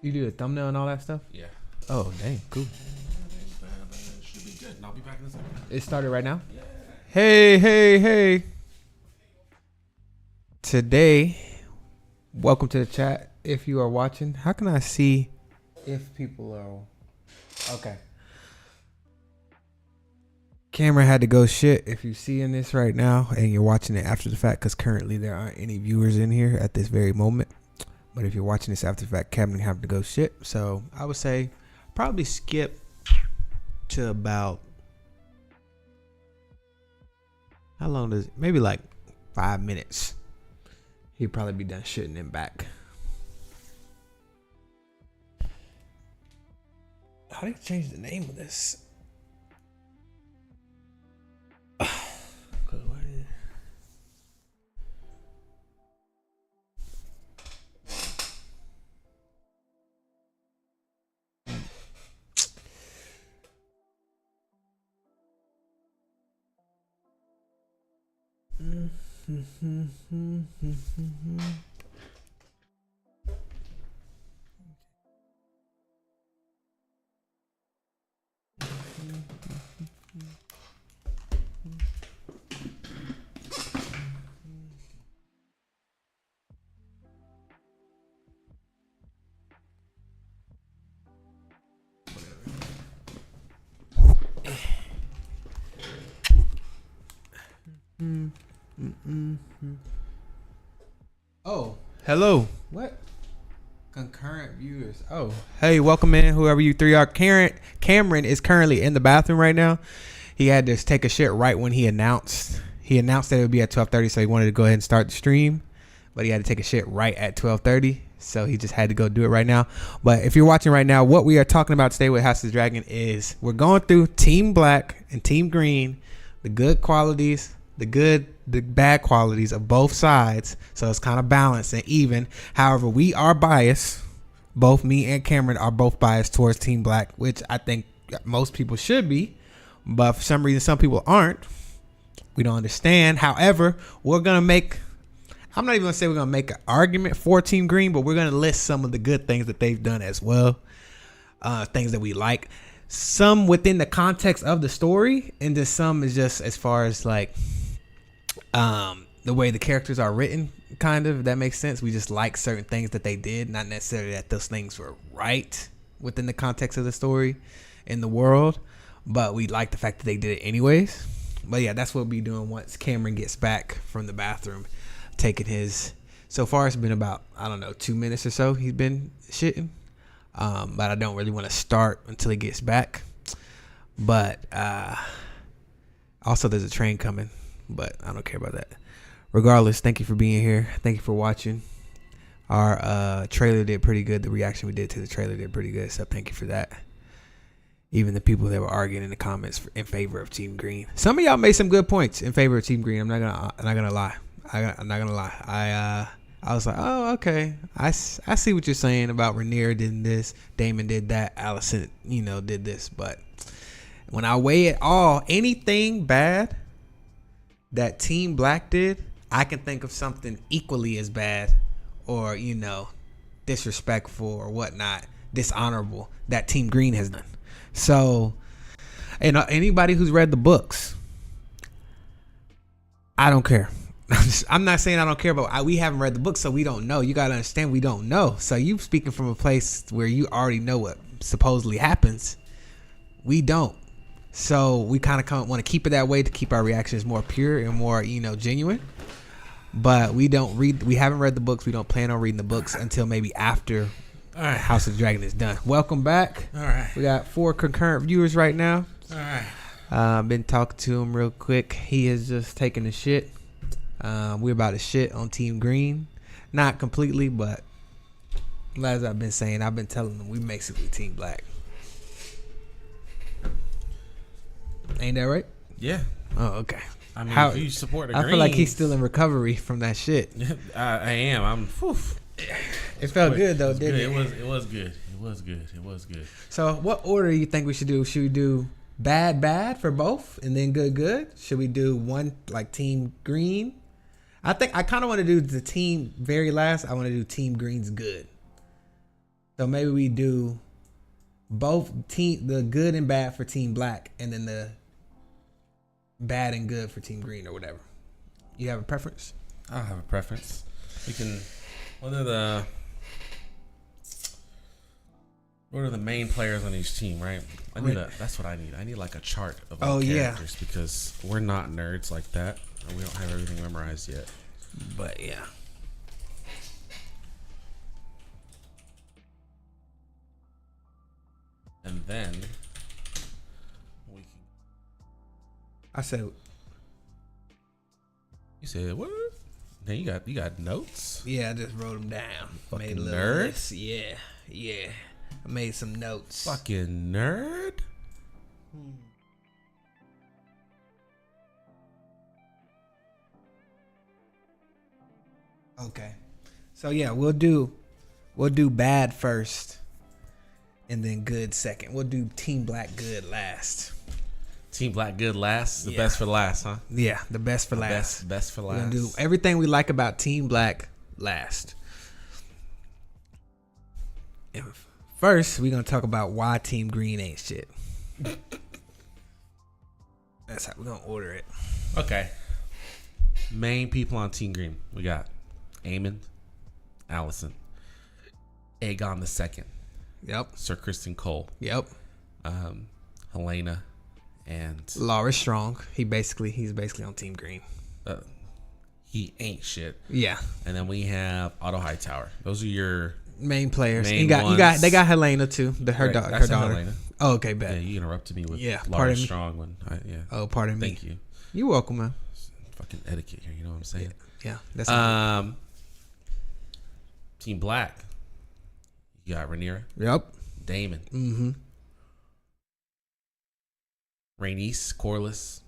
You do the thumbnail and all that stuff? Yeah. Oh, dang, cool. Should be good. And I'll be back in a second. It started right now? Yeah. Hey. Today, welcome to the chat. If you are watching, how can I see if people are... Okay. Camera had to go shit if you see in this right now and you're watching it after the fact, because currently there aren't any viewers in here at this very moment. But if you're watching this after the fact, camera have to go shit. So I would say probably skip to about, how long does it? Maybe like 5 minutes. He'd probably be done shitting him back. How do you change the name of this? Oh, hello. What? Concurrent viewers. Oh, hey, welcome in, whoever you three are. Cameron is currently in the bathroom right now. He had to take a shit right when he announced. He announced that it would be at 12:30, so he wanted to go ahead and start the stream. But he had to take a shit right at 12:30, so he just had to go do it right now. But if you're watching right now, what we are talking about today with House of the Dragon is we're going through Team Black and Team Green, the good qualities, the bad qualities of both sides, so it's kind of balanced and even. However, we are biased. Both me and Cameron are both biased towards Team Black, which I think most people should be, but for some reason some people aren't. We don't understand. However, we're gonna make, I'm not even gonna say we're gonna make an argument for Team Green, but we're gonna list some of the good things that they've done as well, things that we like, some within the context of the story, and then some is just as far as like the way the characters are written, kind of, if that makes sense. We just like certain things that they did, not necessarily that those things were right within the context of the story in the world, but we like the fact that they did it anyways. But yeah, that's what we'll be doing once Cameron gets back from the bathroom, taking his, so far it's been about, I don't know, 2 minutes or so he's been shitting, but I don't really want to start until he gets back. But also there's a train coming, but I don't care about that. Regardless, thank you for being here. Thank you for watching. Our trailer did pretty good. The reaction we did to the trailer did pretty good, so thank you for that. Even the people that were arguing in the comments in favor of Team Green. Some of y'all made some good points in favor of Team Green. I'm not gonna lie. I'm not gonna lie. I was like, oh, okay. I see what you're saying about Rhaenyra did this, Daemon did that, Alicent, did this. But when I weigh it all, anything bad that Team Black did, I can think of something equally as bad or, disrespectful or whatnot, dishonorable that Team Green has done. So, anybody who's read the books, I don't care. I'm not saying I don't care, but we haven't read the book, so we don't know. You got to understand, we don't know. So you speaking from a place where you already know what supposedly happens. We don't. So we kind of want to keep it that way to keep our reactions more pure and more, genuine. But we haven't read the books. We don't plan on reading the books until maybe after House of the Dragon is done. Welcome back. All right. We got 4 concurrent viewers right now. All right. Been talking to him real quick. He is just taking the shit. We're about to shit on Team Green. Not completely, but as I've been saying, I've been telling them we basically Team Black. Ain't that right? Yeah. Oh, okay. I mean, if you support the Greens, I feel like he's still in recovery from that shit. I am. I'm. Whew. It felt good though, didn't it? It was good. It was good. So, what order do you think we should do? Should we do bad for both, and then good? Should we do one like Team Green? I think I kind of want to do the team very last. I want to do Team Green's good. So maybe we do both the good and bad for Team Black, and then the bad and good for Team Green or whatever. You have a preference? I don't have a preference. We can. What are the main players on each team? Right. That's what I need. I need like a chart of all characters because we're not nerds like that, and we don't have everything memorized yet. But yeah. And then we can. I said. You said what? Then you got notes. Yeah, I just wrote them down. Fucking made a little nerd. list. Yeah. I made some notes. Fucking nerd. Okay. So yeah, we'll do bad first, and then good second. We'll do Team Black good last. Team Black good last. The best for last, huh? Yeah, the best for last. Best for We're last. gonna do everything we like about Team Black last. And first, we're gonna talk about why Team Green ain't shit. That's how we're gonna order it. Okay. Main people on Team Green. We got Aemon, Allison, Aegon II, Yep. Sir Kristen Cole, Yep. Helena, and Laura Strong. He's basically on Team Green. he ain't shit. Yeah. And then we have Otto Hightower. Those are your Main players. Main They got Helena too. Her Right, daughter. I said Helena. Oh, okay, bet. Yeah, you interrupted me with Yeah, Laura pardon me. Strong when Oh, pardon me. Thank you. You're welcome, man. Fucking etiquette here, you know what I'm saying? Yeah, that's Team Black. You got Rhaenyra, Yep. Daemon, Mm-hmm. Rhaenys, Corlys,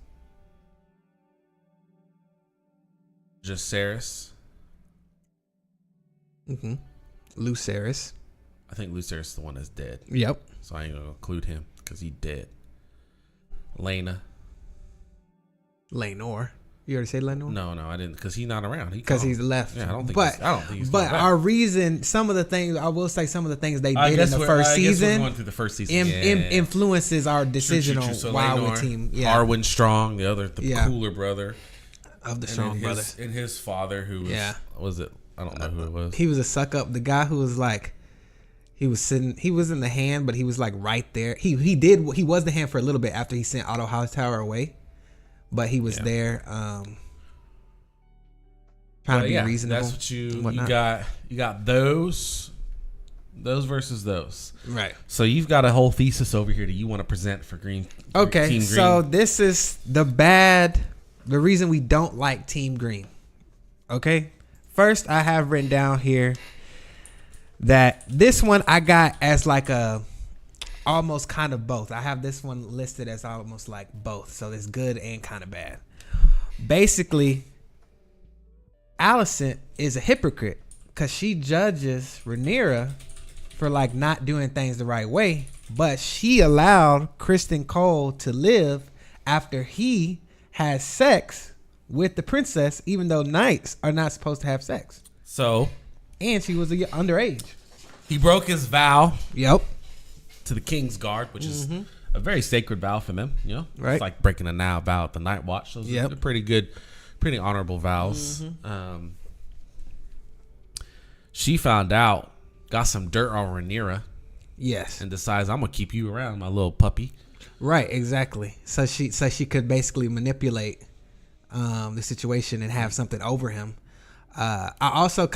Jacaerys. Mm-hmm. Lucerys. I think Lucerys is the one that's dead, Yep. so I ain't gonna include him because he dead. Lena. Laenor. You already say Laenor? No, I didn't because he's not around. Because he's left. Yeah, I don't think. But I don't think he's. but coming back. our reason, some of the things they did I in guess the we're- first I guess we're season going through the first season. influences our decision True. on So why Laenor, we're Team. Yeah. Arwen Strong, the Yeah. cooler brother Of the and Strong then brothers. and his father, who was Yeah. was it? I don't know who it was. He was a suck up. The guy who was like, he was in the hand, but he was like right there. He was the hand for a little bit after he sent Otto Hightower away, but he was there, trying to be reasonable. That's what you whatnot. got. You got those versus those. Right. So you've got a whole thesis over here that you want to present for Green. Okay, Team Green. so this is the reason we don't like Team Green. Okay, first I have written down here that this one I got as like a almost kind of both. I have this one listed as almost like both, so it's good and kind of bad. Basically, Alicent is a hypocrite because she judges Rhaenyra for like not doing things the right way, but she allowed Kristen Cole to live after he has sex with the princess, even though knights are not supposed to have sex. So And she was underage. he broke his vow Yep. to the King's Guard, which is a very sacred vow for them. You know, Right. It's like breaking a vow at the Night Watch. Those Yep. are pretty good, pretty honorable vows. She found out, got some dirt on Rhaenyra, Yes. and decides I'm gonna keep you around, my little puppy. Right, exactly. So she could basically manipulate the situation and have something over him. I also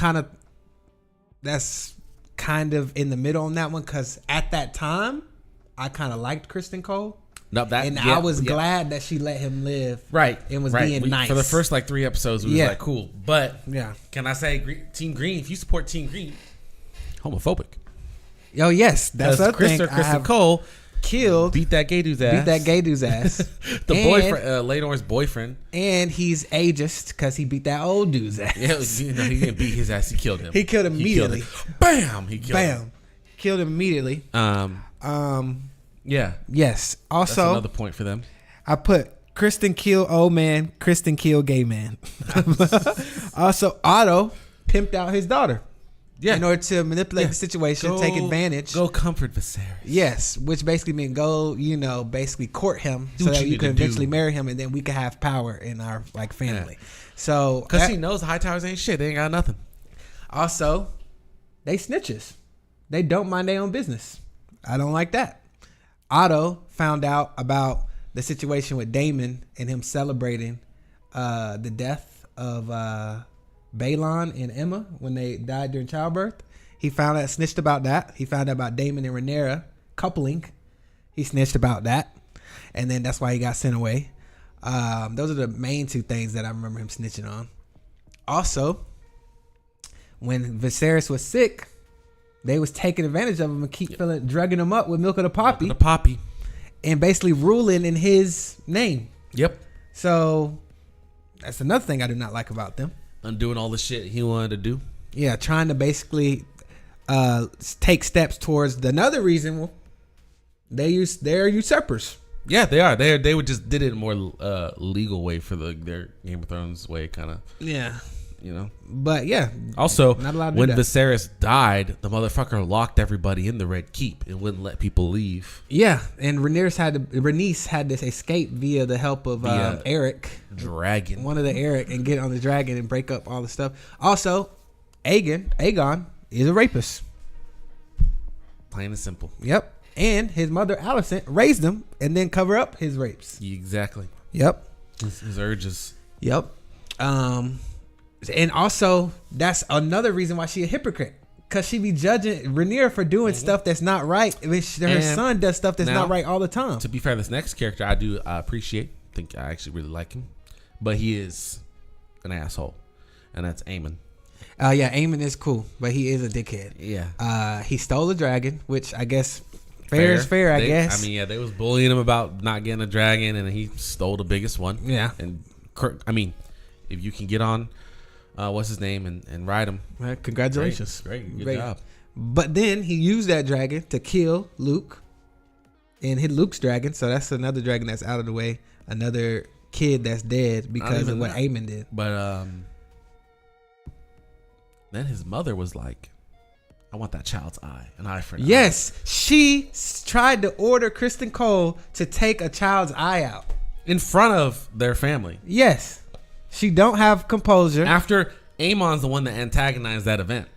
that's kind of in the middle on that one because at that time I kind of liked Kristen Cole. No, I was glad that she let him live. Right. And was right. being nice. For the first like 3 episodes, we was like, cool. But Yeah. can I say Team Green, if you support Team Green, homophobic. Oh yes, that's the thing. Kristen Cole killed, beat that gay dude's ass. The And- boyfriend, Laenor's boyfriend. and he's ageist because he beat that old dude's ass. Yeah, he didn't beat his ass. He killed him. He killed him immediately. Bam! He killed him. Bam, killed him immediately. Yeah. Yes. That's Also, another point for them. I put Kristen kill old man, Kristen kill gay man. Also, Otto pimped out his daughter. in order to manipulate the situation, take advantage. Go comfort Viserys. Yes, which basically meant go, basically court him so that you can eventually marry him, and then we can have power in our family. Yeah. So because he knows the Hightowers ain't shit, they ain't got nothing. Also, they snitches. They don't mind their own business. I don't like that. Otto found out about the situation with Daemon and him celebrating the death of Balon and Emma when they died during childbirth. He found out, snitched about that. He found out about Daemon and Rhaenyra coupling. He snitched about that. And then that's why he got sent away. Those are the main two things that I remember him snitching on. Also, when Viserys was sick, they was taking advantage of him and drugging him up with milk of the poppy. And basically ruling in his name. Yep. So that's another thing I do not like about them. Undoing all the shit he wanted to do. Yeah, trying to basically take steps towards another reason. They're usurpers. Yeah, they are. They would just did it in a more legal way for their Game of Thrones way, kind of. Yeah. But yeah. Also, when Viserys died, the motherfucker locked everybody in the Red Keep and wouldn't let people leave. Yeah, and Rhaenys had this escape via the help of Eric, dragon, one of the Eric, and get on the dragon and break up all the stuff. Also, Aegon is a rapist. Plain and simple. Yep. And his mother Alicent raised him and then cover up his rapes. Exactly. Yep. His urges. Yep. And also, that's another reason why she a hypocrite. Because she be judging Rhaenyra for doing stuff that's not right. Her son does stuff that's not right all the time. To be fair, this next character I do appreciate. Think I actually really like him. But he is an asshole. And that's Aemon. Yeah, Aemon is cool. But he is a dickhead. Yeah. He stole a dragon, which I guess fair is fair, I guess. I mean, yeah, they was bullying him about not getting a dragon. And he stole the biggest one. Yeah. And if you can get on... what's his name and ride him. Well, congratulations. Great. Good job. But then he used that dragon to kill Luke and hit Luke's dragon. So that's another dragon that's out of the way. Another kid that's dead because of what Aemon did. But then his mother was like, I want that child's eye. An eye for an eye. Yes. She tried to order Kristen Cole to take a child's eye out. In front of their family. Yes. She don't have composure. After Aemon's the one that antagonized that event.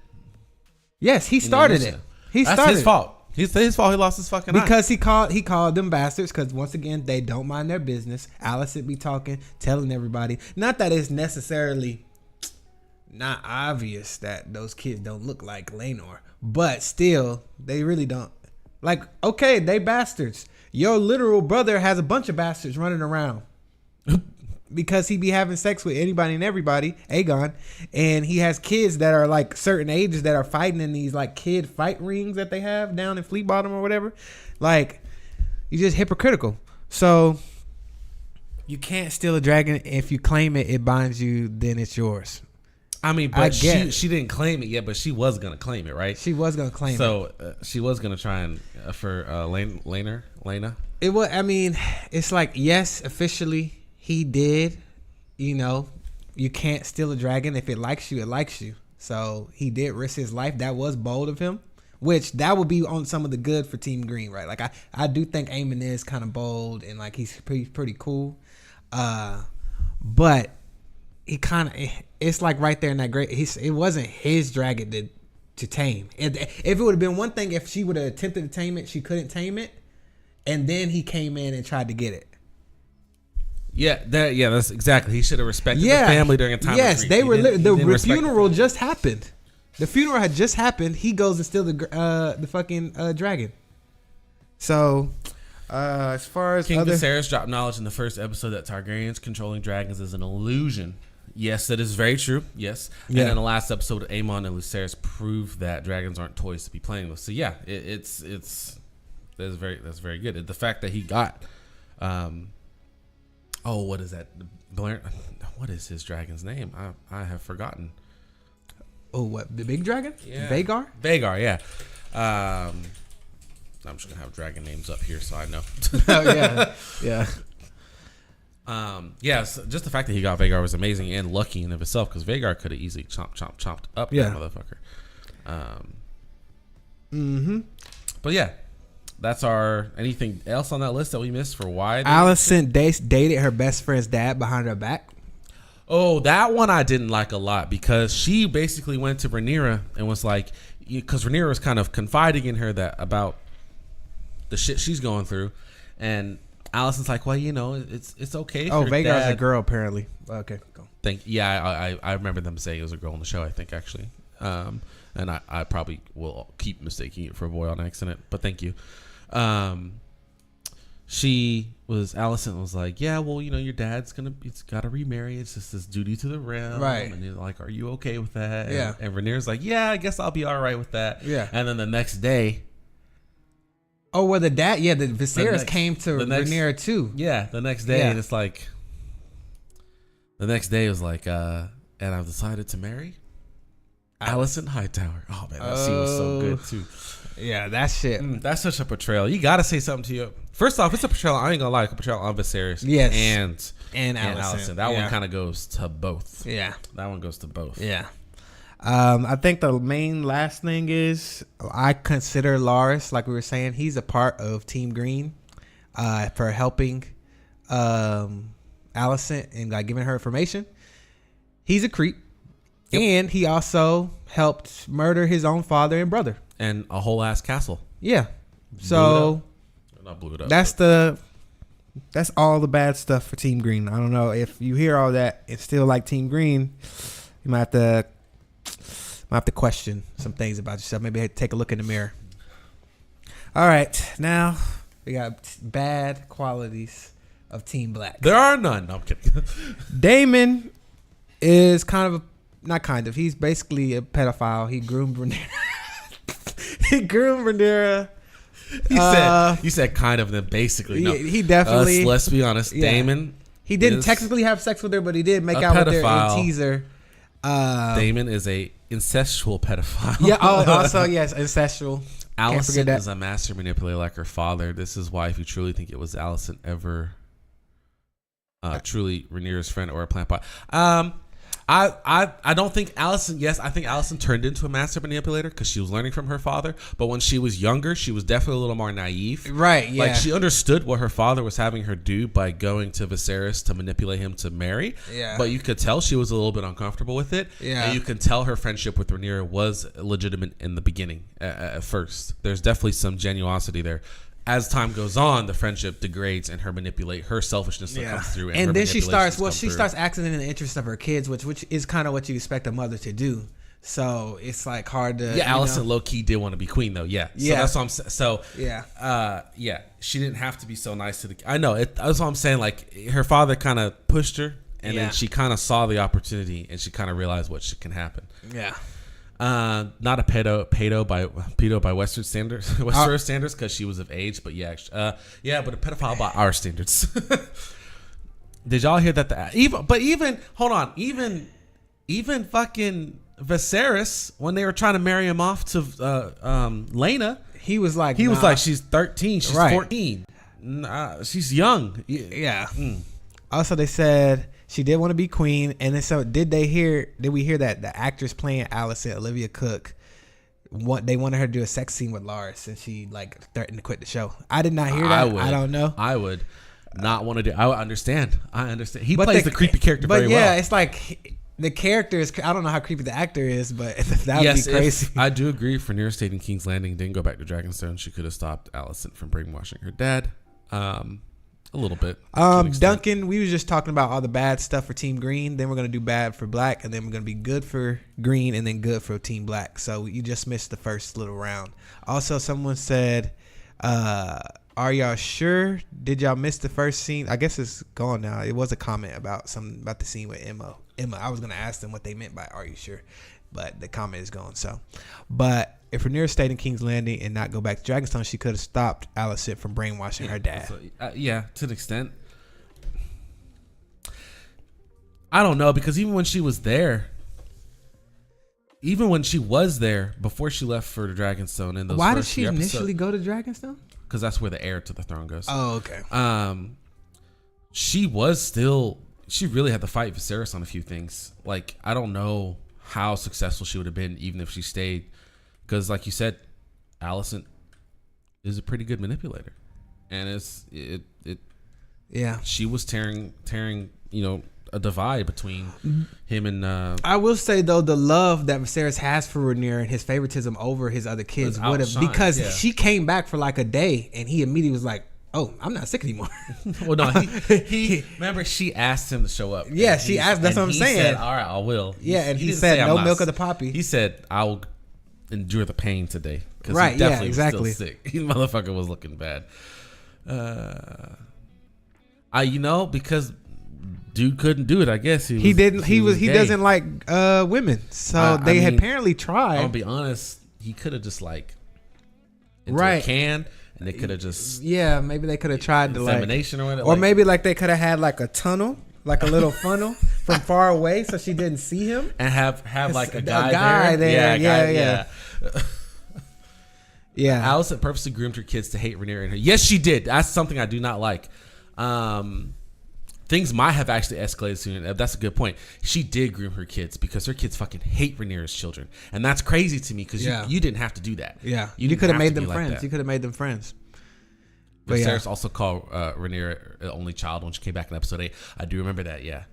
Yes, he started it. That's his fault. It's his fault he lost his fucking eye. Because he called them bastards because once again, they don't mind their business. Alicent be talking, telling everybody. Not that it's necessarily not obvious that those kids don't look like Laenor. But still, they really don't. Like, okay, they bastards. Your literal brother has a bunch of bastards running around. Because he be having sex with anybody and everybody, Aegon, and he has kids that are like certain ages that are fighting in these like kid fight rings that they have down in Fleet Bottom or whatever. Like, you're just hypocritical. So you can't steal a dragon. If you claim it, it binds you, then it's yours. I mean, but she didn't claim it yet, but she was gonna claim it, right? She was gonna claim it. So she was gonna try and for Laena. It was. I mean, it's like yes, officially. He did, you can't steal a dragon. If it likes you, it likes you. So he did risk his life. That was bold of him, which that would be on some of the good for Team Green, right? Like I do think Aemon is kind of bold and like he's pretty cool. But he it's like right there in that it wasn't his dragon to tame. If it would have been one thing, if she would have attempted to tame it, she couldn't tame it. And then he came in and tried to get it. Yeah, that's exactly. He should have respected the family during a time. Yes, of they were. The funeral just happened. The funeral had just happened. He goes and steals the fucking dragon. So, as far as King Viserys dropped knowledge in the first episode that Targaryens controlling dragons is an illusion. Yes, that is very true. Yes, and in the last episode, Aemon and Lucerys proved that dragons aren't toys to be playing with. So yeah, that's very good. The fact that he got. Oh, what is that? Blair? What is his dragon's name? I have forgotten. Oh, what? The big dragon? Yeah. Vagar? Vagar, yeah. I'm just going to have dragon names up here so I know. Oh, yeah. Yeah. So just the fact that he got Vagar was amazing and lucky in of itself because Vagar could have easily chopped up that motherfucker. But yeah, that's our. Anything else on that list that we missed for why Alicent dated her best friend's dad behind her back? Oh, that one I didn't like a lot because she basically went to Rhaenyra and was like, because Rhaenyra was kind of confiding in her that about the shit she's going through, and Alicent's like, well, you know, it's okay. Oh, Vhagar's a girl apparently. Okay, go. I remember them saying it was a girl on the show. I think actually, and I probably will keep mistaking it for a boy on accident. But thank you. Alicent was like, yeah, well, you know, your dad's it's got to remarry. It's just this duty to the realm. Right. And you're like, are you okay with that? Yeah. And Rhaenyra's like, yeah, I guess I'll be all right with that. Yeah. And then the next day. Oh, well, the Viserys came to Rhaenyra too. Yeah. The next day, and it's like, the next day was like, and I've decided to marry Alicent Hightower. Oh man, that scene was so good too. Yeah, that shit. That's such a portrayal. You got to say something to you. First off, it's a portrayal. I ain't gonna lie, a portrayal on Viserys. Yes. And Alicent. That one kind of goes to both. Yeah. That one goes to both. Yeah. I think the main last thing is I consider Larys, like we were saying, he's a part of Team Green, for helping Alicent and like giving her information. He's a creep. Yep. And he also helped murder his own father and brother. And a whole ass castle. Yeah. So blew it up. That's all the bad stuff for Team Green. I don't know if you hear all that and still like Team Green, you might have to question some things about yourself. Maybe take a look in the mirror. All right, now we got bad qualities of Team Black. There are none. No, I'm kidding. Daemon is he's basically a pedophile. He groomed Rhaenyra. You said kind of, then basically. No. He definitely. Let's be honest. Yeah. Daemon. He didn't technically have sex with her, but he did make out with her and tease her. Daemon is a incestual pedophile. Yeah. Also, yes, incestual. Alicent is a master manipulator like her father. This is why, if you truly think it was Alicent ever truly Rhaenyra's friend or a plant pot. I don't think Alicent. Yes, I think Alicent turned into a master manipulator because she was learning from her father. But when she was younger, she was definitely a little more naive. Right. Yeah. Like she understood what her father was having her do by going to Viserys to manipulate him to marry. Yeah. But you could tell she was a little bit uncomfortable with it. Yeah. And you can tell her friendship with Rhaenyra was legitimate in the beginning. At first, there's definitely some genuosity there. As time goes on, the friendship degrades and her selfishness comes through. And then she starts acting in the interest of her kids, which is kind of what you expect a mother to do. So it's like hard to. Yeah, Alicent low key did want to be queen though. Yeah. So that's what I'm saying. So yeah, she didn't have to be so nice to the. I know it. That's what I'm saying. Like her father kind of pushed her, and then she kind of saw the opportunity, and she kind of realized what can happen. Yeah. Not a pedo by Western standards, Westeros standards, because she was of age. But but a pedophile by our standards. Did y'all hear that? Even fucking Viserys, when they were trying to marry him off to Laena, he was like, she's 13, she's 14, she's young. Yeah. Also, they said she did want to be queen, and then so did we hear that the actress playing Alicent, Olivia Cook, they wanted her to do a sex scene with Larys, and she like threatened to quit the show. I did not hear that. I don't know. I would not want to do. I understand. He plays the creepy character very well. But yeah, it's like the character is. I don't know how creepy the actor is, but that would be crazy. I do agree. For Rhaenyra stayed in King's Landing, didn't go back to Dragonstone. She could have stopped Alicent from brainwashing her dad. A little bit. Duncan, we were just talking about all the bad stuff for Team Green. Then we're going to do bad for Black, and then we're going to be good for Green, and then good for Team Black. So you just missed the first little round. Also, someone said, are y'all sure? Did y'all miss the first scene? I guess it's gone now. It was a comment about the scene with Emma. I was going to ask them what they meant by "Are you sure?" But the comment is gone. So, but if Rhaenyra stayed in King's Landing and not go back to Dragonstone, she could have stopped Alicent from brainwashing her dad. So, to an extent. I don't know, because even when she was there before she left for Dragonstone, in those why did she initially go to Dragonstone? Because that's where the heir to the throne goes. Oh, okay. She really had to fight Viserys on a few things. Like, I don't know how successful she would have been even if she stayed because like you said, Alicent is a pretty good manipulator, and she was tearing a divide between him and I will say though, the love that Viserys has for Rhaenyra and his favoritism over his other kids would have, because she came back for like a day and he immediately was like, oh, I'm not sick anymore. Well, no, he remember she asked him to show up. Yeah, she asked. That's what I'm saying. He said, all right, I will. Yeah, and he said no milk of the poppy. He said, I'll endure the pain today. Right, he definitely exactly. was still sick. He motherfucker was looking bad. Because dude couldn't do it. I guess he didn't. He doesn't like women. So they had apparently tried. I'll be honest. He could have just like into a can, and they could have just maybe they could have tried to insemination or whatever. Or maybe like they could have had like a tunnel, like a little funnel from far away, so she didn't see him, and have like a guy there. Yeah. Yeah. Alicent purposely groomed her kids to hate Rhaenyra and her. Yes, she did. That's something I do not like. Things might have actually escalated soon. That's a good point. She did groom her kids because her kids fucking hate Rhaenyra's children, and that's crazy to me because you didn't have to do that. Yeah, you could have made them friends. You could have made them friends. But Viserys also called Rhaenyra an only child when she came back in episode 8. I do remember that. Yeah.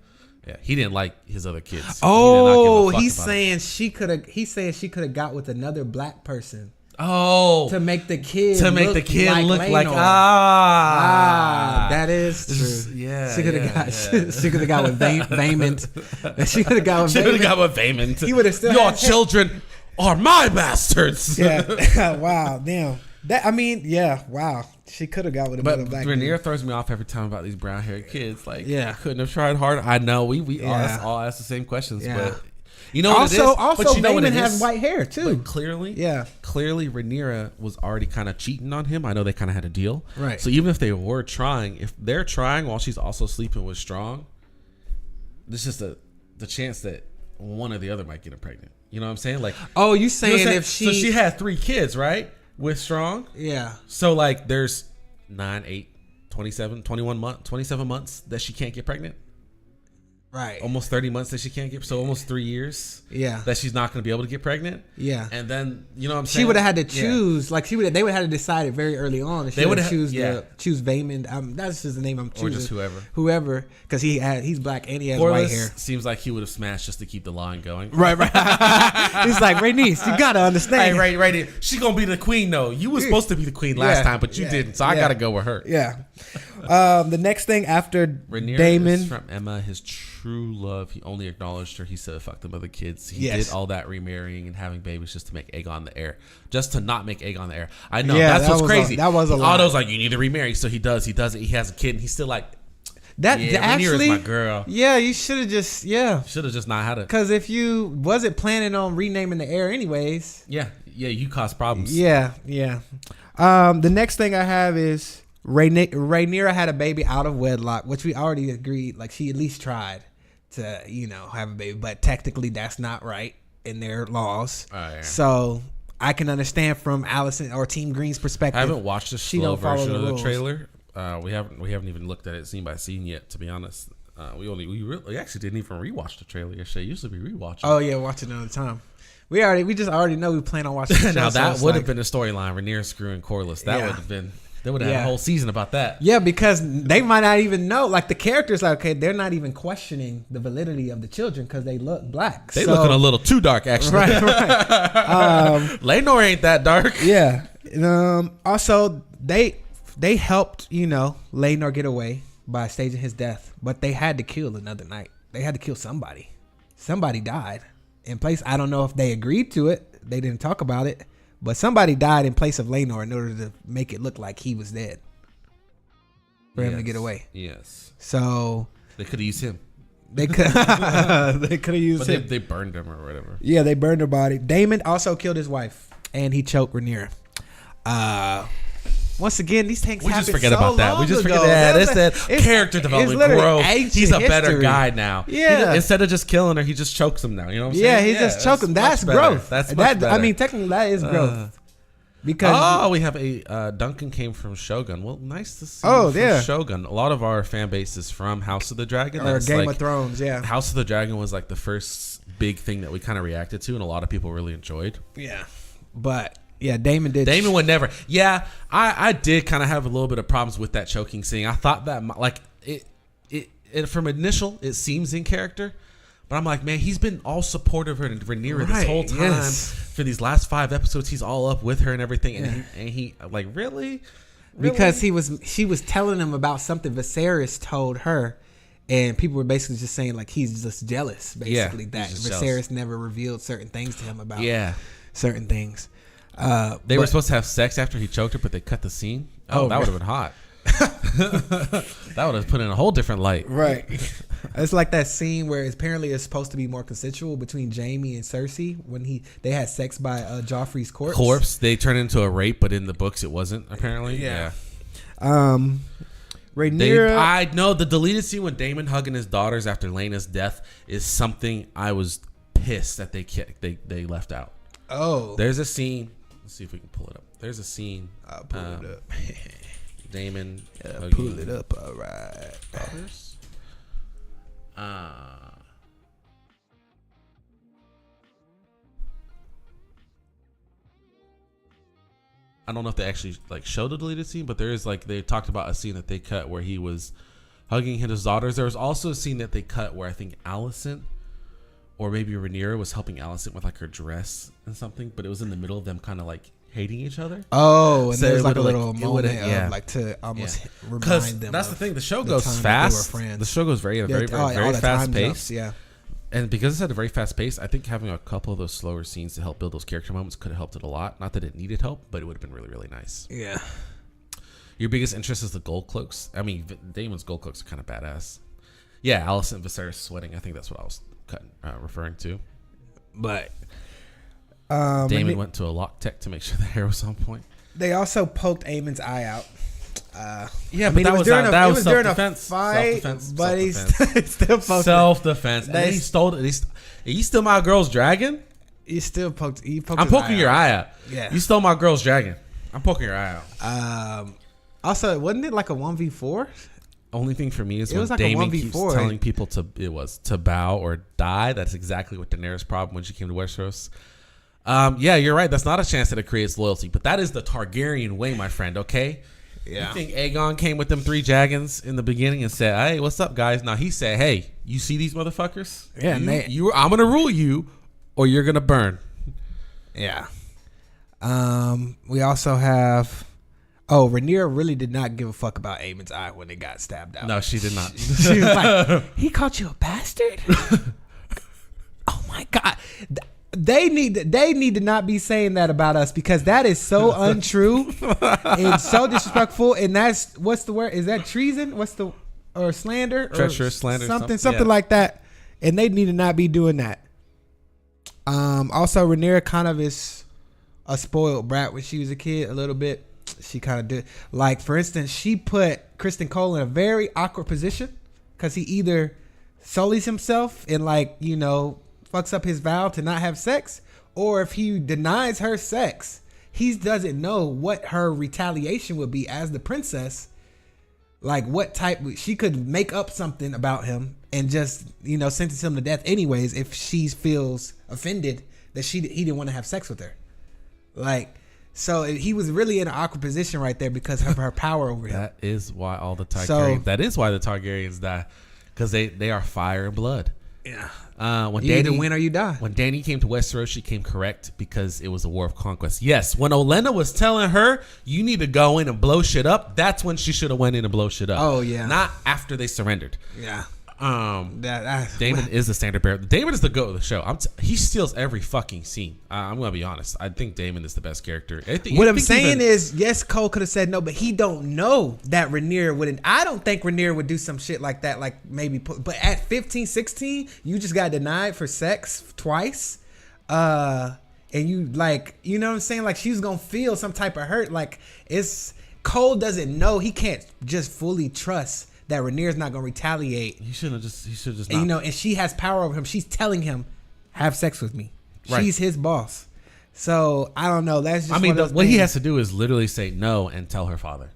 He didn't like his other kids. Oh, he's saying she could have. He's saying she could have got with another black person. Oh, to make the kid look like that is true. Yeah, she could have got. She could have got with Vaemond. She could have got with. She would have got with Vaemond. He would have still. Your children are my bastards. Yeah. Wow. Damn. Wow. She could have got with another black. But Rhaenyra throws me off every time about these brown haired kids. Like, couldn't have tried harder. I know we all ask the same questions, but. You know what it is? Also, but you know Vaemond has white hair too. But clearly, Rhaenyra was already kind of cheating on him. I know they kind of had a deal, right? So even if they were trying, if they're trying while she's also sleeping with Strong, there's just the chance that one or the other might get her pregnant. You know what I'm saying? Like, oh, you saying if so she had 3 kids, right, with Strong? Yeah. So like, there's 9, 8, 27, 21 months, 27 months that she can't get pregnant. Right. Almost 30 months that she can't get, so almost 3 years. Yeah. That she's not going to be able to get pregnant. Yeah. And then, you know what I'm saying? She would have had to choose, they would have had to decide it very early on. They would choose Vaemond. That's just the name I'm choosing. Or just whoever. Whoever, because he's black and he has Corlys white hair. Seems like he would have smashed just to keep the line going. Right. He's like, Rhaenys, you got to understand. Hey, right. She's going to be the queen, though. You were supposed to be the queen last time, but you didn't, so I got to go with her. Yeah. The next thing after Rhaenyra Daemon. Is from Emma, his true love. He only acknowledged her. He said, fuck them other kids. He did all that remarrying and having babies just to make Aegon the heir. Just to not make Aegon the heir. I know. Yeah, that's what's crazy. That was a lot. Otto's like, you need to remarry. So he does it. He has a kid and he's still like, actually, Rhaenyra's my girl. Yeah, you should have just, Should have just not had it. Because if you wasn't planning on renaming the heir anyways. Yeah, you caused problems. Yeah. The next thing I have is Rhaenyra had a baby out of wedlock, which we already agreed. Like, she at least tried to, have a baby, but technically that's not right in their laws. So I can understand from Alicent or Team Green's perspective. I haven't watched the slow version of the trailer. We haven't even looked at it scene by scene yet, to be honest. We actually didn't even rewatch the trailer yesterday. Usually we rewatch it. Oh yeah, watch it another time. We just already know we plan on watching the show. Now that would have been a storyline. Rhaenyra screwing Corlys. That would have been. They would have had a whole season about that. Yeah, because they might not even know. Like, the characters, they're not even questioning the validity of the children because they look black. They looking a little too dark, actually. Right. Laenor ain't that dark. Yeah. Also, they helped, Laenor get away by staging his death, but they had to kill another night. They had to kill somebody. Somebody died in place. I don't know if they agreed to it. They didn't talk about it. But somebody died in place of Laenor in order to make it look like he was dead for him to get away. Yes. So they could have used him. They could have used him. They burned him or whatever. Yeah, they burned her body. Daemon also killed his wife, and he choked Rhaenyra. Once again, these things happen. We just forget about that. We just forget that. It's character development, growth. He's a better guy now. Yeah. Instead of just killing her, he just chokes him now. You know what I'm saying? Yeah, he just chokes him. That's growth. That's much better. I mean, technically, that is growth. Because we have a Duncan came from Shogun. Well, nice to see. Shogun. A lot of our fan base is from House of the Dragon. Or Game of Thrones. Yeah. House of the Dragon was like the first big thing that we kind of reacted to, and a lot of people really enjoyed. Yeah. But yeah, Damon would never. Yeah, I did kind of have a little bit of problems with that choking scene. I thought that like it from initial it seems in character, but I'm like, man, he's been all supportive of Rhaenyra this whole time. Yes. For these last 5 episodes, he's all up with her and everything, and he like really. Because she was telling him about something Viserys told her, and people were basically just saying like he's just jealous, basically that Viserys jealous. Never revealed certain things to him about certain things. They were supposed to have sex after he choked her, but they cut the scene. Oh, that would have been hot. That would have put in a whole different light. Right. It's like that scene where apparently it's supposed to be more consensual between Jaime and Cersei when they had sex by Joffrey's corpse. They turned into a rape, but in the books it wasn't apparently. Yeah. Rhaenyra. I know the deleted scene with Daemon hugging his daughters after Laena's death is something I was pissed that they left out. Oh. There's a scene. Let's see if we can pull it up. There's a scene. I'll pull it up. Damon. Pull it up. All right. Daughters. I don't know if they actually like show the deleted scene, but there is like they talked about a scene that they cut where he was hugging his daughters. There was also a scene that they cut where I think Alicent or maybe Rhaenyra was helping Alicent with like her dress and something, but it was in the middle of them kind of like hating each other. Oh, and so there's like a little moment of like to almost remind them. That's the thing. The show goes fast. The show goes very fast pace. Yeah. And because it's at a very fast pace, I think having a couple of those slower scenes to help build those character moments could have helped it a lot. Not that it needed help, but it would have been really, really nice. Yeah. Your biggest interest is the gold cloaks. I mean, Daemon's gold cloaks are kind of badass. Yeah, Alicent and Viserys sweating. I think that's what I was referring to. But Daemon went to a lock tech to make sure the hair was on point. They also poked Aemon's eye out. Yeah, but that was during a fight, but he's still poked self-defense. And he stole it. You stole my girl's dragon? You still poked. I'm poking your eye out. Yeah, you stole my girl's dragon. I'm poking your eye out. Also, wasn't it like a 1v4? Only thing for me is when like Daemon keeps telling people to bow or die. That's exactly what Daenerys' problem when she came to Westeros. Yeah, you're right. That's not a chance that it creates loyalty, but that is the Targaryen way, my friend. Okay. Yeah. You think Aegon came with them 3 dragons in the beginning and said, "Hey, what's up, guys?" Now he said, "Hey, you see these motherfuckers? Yeah, I'm gonna rule you, or you're gonna burn." Yeah. We also have. Oh, Rhaenyra really did not give a fuck about Aemon's eye when it got stabbed out. No, she did not. She was like, "He called you a bastard." Oh my god. They need to not be saying that about us because that is so untrue and so disrespectful. And that's what's the word? Is that treason? Or slander? Treacherous slander? Something like that. And they need to not be doing that. Also, Rhaenyra kind of is a spoiled brat when she was a kid a little bit. She kind of did. Like, for instance, she put Kristen Cole in a very awkward position because he either sullies himself and fucks up his vow to not have sex, or if he denies her sex, he doesn't know what her retaliation would be as the princess. Like what type, she could make up something about him and just, sentence him to death anyways if she feels offended that he didn't want to have sex with her. Like, so he was really in an awkward position right there because of her power over him. That is why all the Targaryens, that is why the Targaryens die, because they are fire and blood. Yeah. When you either win or you die. When Dany came to Westeros, she came correct because it was a war of conquest. Yes, when Olenna was telling her you need to go in and blow shit up, that's when she should have went in and blow shit up. Oh yeah, not after they surrendered. Yeah. Damon is the standard bearer. Damon is the goat of the show. He steals every fucking scene. I'm gonna be honest. I think Damon is the best character. What I'm saying is, yes, Cole could have said no, but he don't know that Rhaenyra wouldn't. I don't think Rhaenyra would do some shit like that. Like maybe, but at 15, 16, you just got denied for sex twice, and you you know what I'm saying? Like she's gonna feel some type of hurt. Like Cole doesn't know. He can't just fully trust that Rhaenyra's not gonna retaliate. He should just not. And she has power over him. She's telling him, have sex with me. Right. She's his boss. So I don't know. That's just what he has to do is literally say no and tell her father.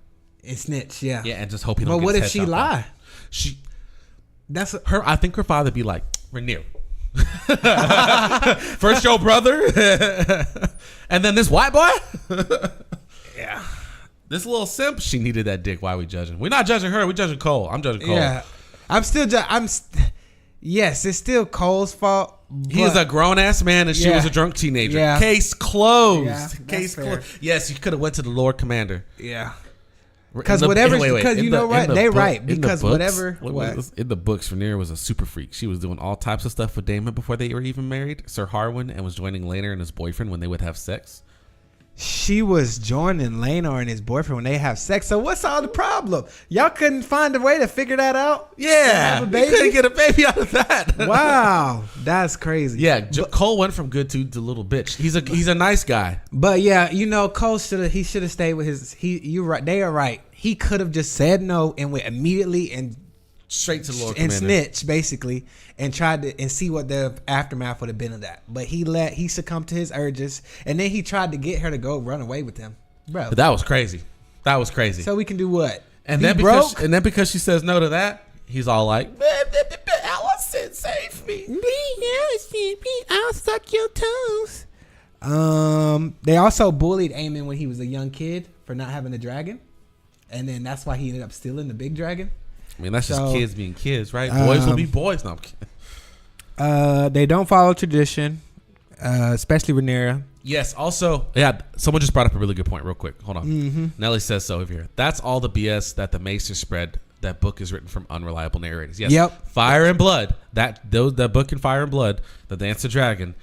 And snitch, yeah. Yeah, and just hope he don't. But what if she lie? I think her father be like, Rhaenyra, First your brother, and then this white boy. Yeah. This little simp, she needed that dick. Why are we judging? We're not judging her. We're judging Cole. I'm judging Cole. Yeah. Yes, it's still Cole's fault. He is a grown ass man, and she was a drunk teenager. Yeah. Case closed. Yeah, case closed. Yes, you could have went to the Lord Commander. Yeah. Because whatever, because you know what, they right. Because whatever. In the books, Rhaenyra was a super freak. She was doing all types of stuff with Daemon before they were even married, Sir Harwin, and was joining Laenor and his boyfriend when they would have sex. She was joining Laenor and his boyfriend when they have sex. So what's all the problem? Y'all couldn't find a way to figure that out? Yeah, have a baby? You couldn't get a baby out of that. Wow, that's crazy. Yeah, Cole went from good to little bitch. He's a nice guy. But yeah, you know, Cole should have stayed with his. You're right. They are right. He could have just said no and went immediately and straight to the Lord and Commander. snitch basically and tried to and see what the aftermath would have been of that. But he succumbed to his urges and then he tried to get her to go run away with him, bro. But that was crazy. That was crazy. So we can do what? And then because she says no to that, he's all like, "Allison, save me! I'll suck your toes." They also bullied Aemon when he was a young kid for not having a dragon, and then that's why he ended up stealing the big dragon. I mean, that's just kids being kids, right? Boys will be boys. No, I'm kidding. They don't follow tradition, especially Rhaenyra. Yes. Also, yeah. Someone just brought up a really good point. Real quick, hold on. Mm-hmm. Nelly says so over here. That's all the BS that the Maester spread. That book is written from unreliable narrators. Yes. Yep. Fire and Blood. That book in Fire and Blood, The Dance of Dragon,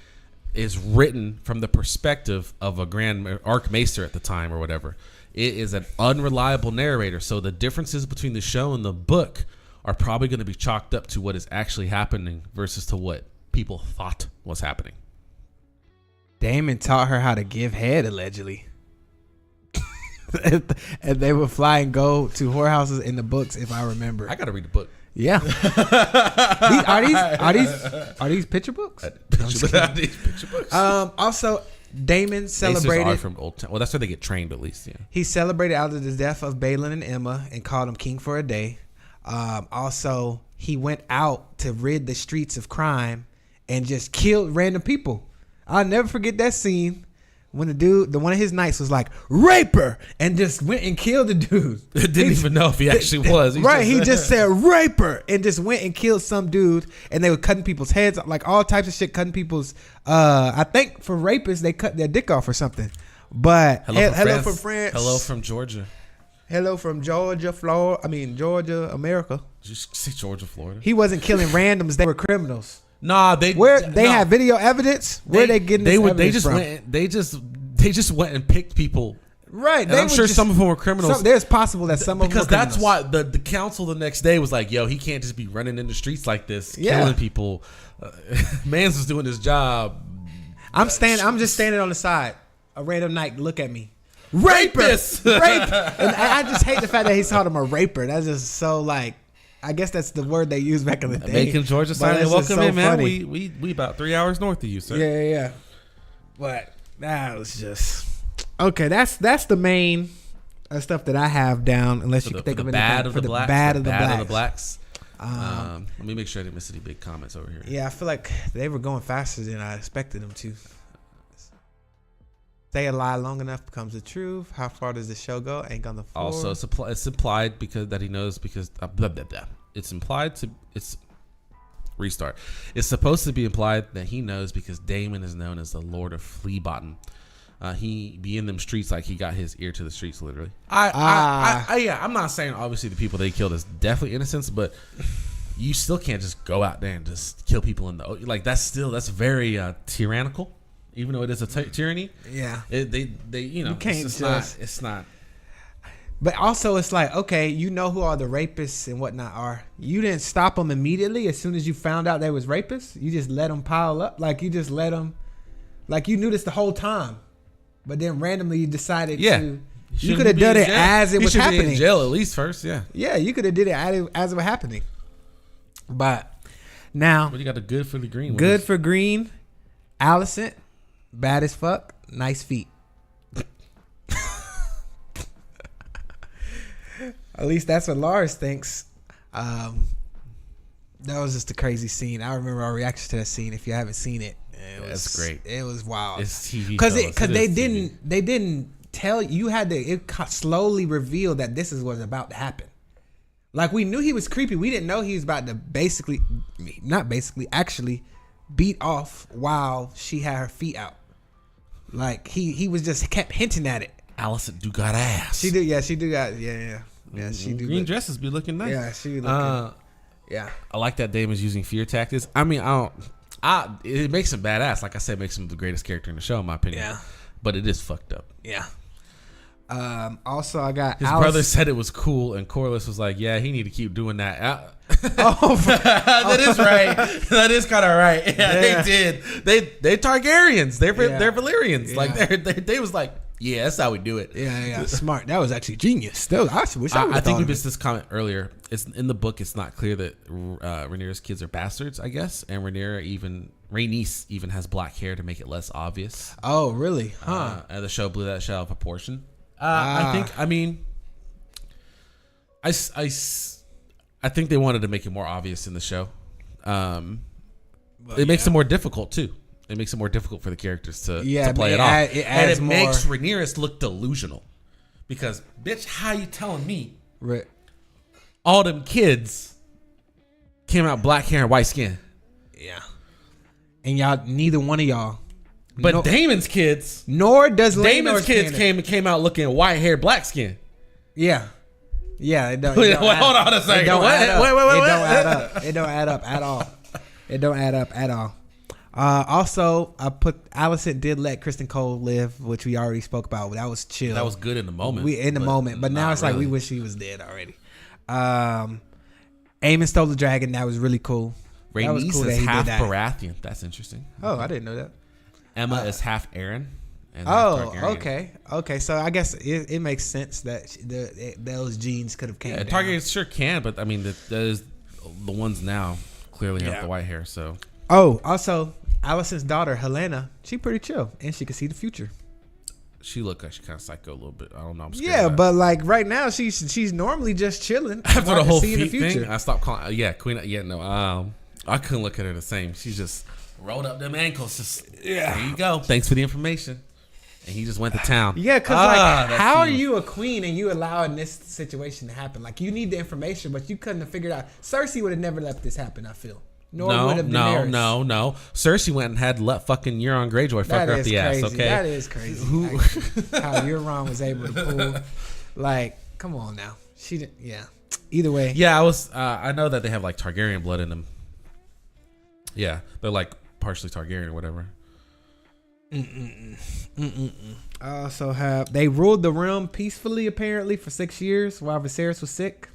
is written from the perspective of a Grand Archmaester at the time or whatever. It is an unreliable narrator. So the differences between the show and the book are probably going to be chalked up to what is actually happening versus to what people thought was happening. Daemon taught her how to give head, allegedly. And they would fly and go to whorehouses in the books, if I remember. I got to read the book. Yeah. Are these picture books? These picture books. Also, Daemon celebrated. Are from Old Town. Well, that's where they get trained, at least. Yeah. He celebrated out of the death of Balon and Emma and called him king for a day. Also, he went out to rid the streets of crime and just killed random people. I'll never forget that scene when one of his knights was like, "Raper," and just went and killed the dude. Didn't even know if he actually was. He just said "Raper" and just went and killed some dude. And they were cutting people's heads, like all types of shit, cutting people's. I think for rapists, they cut their dick off or something. But hello from France. Hello from Georgia. Hello from Georgia, Florida. I mean Georgia, America. Just say Georgia, Florida. He wasn't killing randoms; they were criminals. Nah, they have video evidence. Where they getting this evidence from? They just went and picked people. Right. And I'm sure some of them were criminals. There's possible that some of them were that's criminals. why the council the next day was like, "Yo, he can't just be running in the streets like this, killing people." Mans was doing his job. I'm just standing on the side. A random knight look at me. Rapist. Rape. And I just hate the fact that he called him a raper. That's just so like. I guess that's the word they used back in the day. Macon, Georgia, welcome in, man. We about 3 hours north of you, sir. Yeah. But that was just okay. That's the main stuff that I have down. Unless you can think of anything bad of the blacks. Let me make sure I didn't miss any big comments over here. Yeah, I feel like they were going faster than I expected them to. Say a lie long enough becomes the truth. How far does the show go? Ain't on the floor. Also, it's implied that he knows because blah, blah, blah. It's implied to restart. It's supposed to be implied that he knows because Daemon is known as the Lord of Fleabottom. He be in them streets like he got his ear to the streets, literally. I'm not saying obviously the people they killed is definitely innocents, but you still can't just go out there and just kill people in the like. That's very tyrannical. Even though it is a tyranny, yeah, they you can't it's not. But also, it's like, okay, you know who all the rapists and whatnot are. You didn't stop them immediately as soon as you found out they was rapists. You just let them pile up, like you just let them, like you knew this the whole time, but then randomly you decided to. You could have done it as it was happening. Be in jail at least first, yeah. Yeah, you could have did it as it was happening. But now, what you got the good for the green? Good for green, Allison. Bad as fuck. Nice feet. At least that's what Lars thinks. That was just a crazy scene. I remember our reaction to that scene. If you haven't seen it, That's great. It was wild. It's TV because they didn't tell you had to. It slowly revealed that this is what's about to happen. Like we knew he was creepy. We didn't know he was about to actually beat off while she had her feet out. Like he was just kept hinting at it. Allison do got ass. She do. Yeah, she do got. Yeah. She do. Green dresses be looking nice. Yeah, she looking. Yeah, I like that Damon's using fear tactics. I mean, it makes him badass. Like I said, it makes him the greatest character in the show, in my opinion. Yeah, but it is fucked up. Yeah. Also, I got his brother said it was cool, and Corlys was like, "Yeah, he need to keep doing that." That is right. That is kind of right. Yeah, they did. They Targaryens. They're Valyrians. Yeah. Like they was like, yeah, that's how we do it. Yeah. Smart. That was actually genius. I think we missed this comment earlier. It's in the book. It's not clear that Rhaenyra's kids are bastards, I guess, and Rhaenys even has black hair to make it less obvious. Oh, really? Huh? And the show blew that shit out of proportion. I think they wanted to make it more obvious in the show. It makes it more difficult too. It makes it more difficult for the characters to play it off. And it makes Rhaenyra look delusional. Because, bitch, how you telling me all them kids came out black hair and white skin? Yeah. And y'all, neither one of y'all. But Damon's kids. Nor does Damon's kids came out looking white hair, black skin. Yeah. Yeah, it don't. Hold on a second. It don't add up. Wait. It don't add up. It don't add up at all. It don't add up at all. Also, Allison did let Kristen Cole live, which we already spoke about. That was chill. That was good in the moment. But now it's like we wish he was dead already. Aemon stole the dragon. That was really cool. Rhaenys is half Baratheon. That's interesting. Oh, I didn't know that. Emma is half Aaron. Okay. So I guess it makes sense that those genes could have came down. Targaryens sure can, but I mean, the ones now clearly have the white hair. So. Oh, also, Allison's daughter Helena, she pretty chill, and she can see the future. She look like she kind of psycho a little bit. I don't know. I'm scared but like right now, she's normally just chilling after the whole feet thing. I stopped calling. Queen. Yeah, no. I couldn't look at her the same. She just rolled up them ankles. Just there you go. Thanks for the information. And he just went to town. Yeah, because how are you a queen and you allowing this situation to happen? Like you need the information, but you couldn't have figured out. Cersei would have never let this happen. I feel. No. Cersei went and had fucking Euron Greyjoy fuck her up the ass. Okay, that is crazy. How Euron was able to pull. Like, come on now. She didn't. Yeah. Either way. Yeah, I know that they have like Targaryen blood in them. Yeah, they're like partially Targaryen or whatever. Also they ruled the realm peacefully apparently for 6 years while Viserys was sick.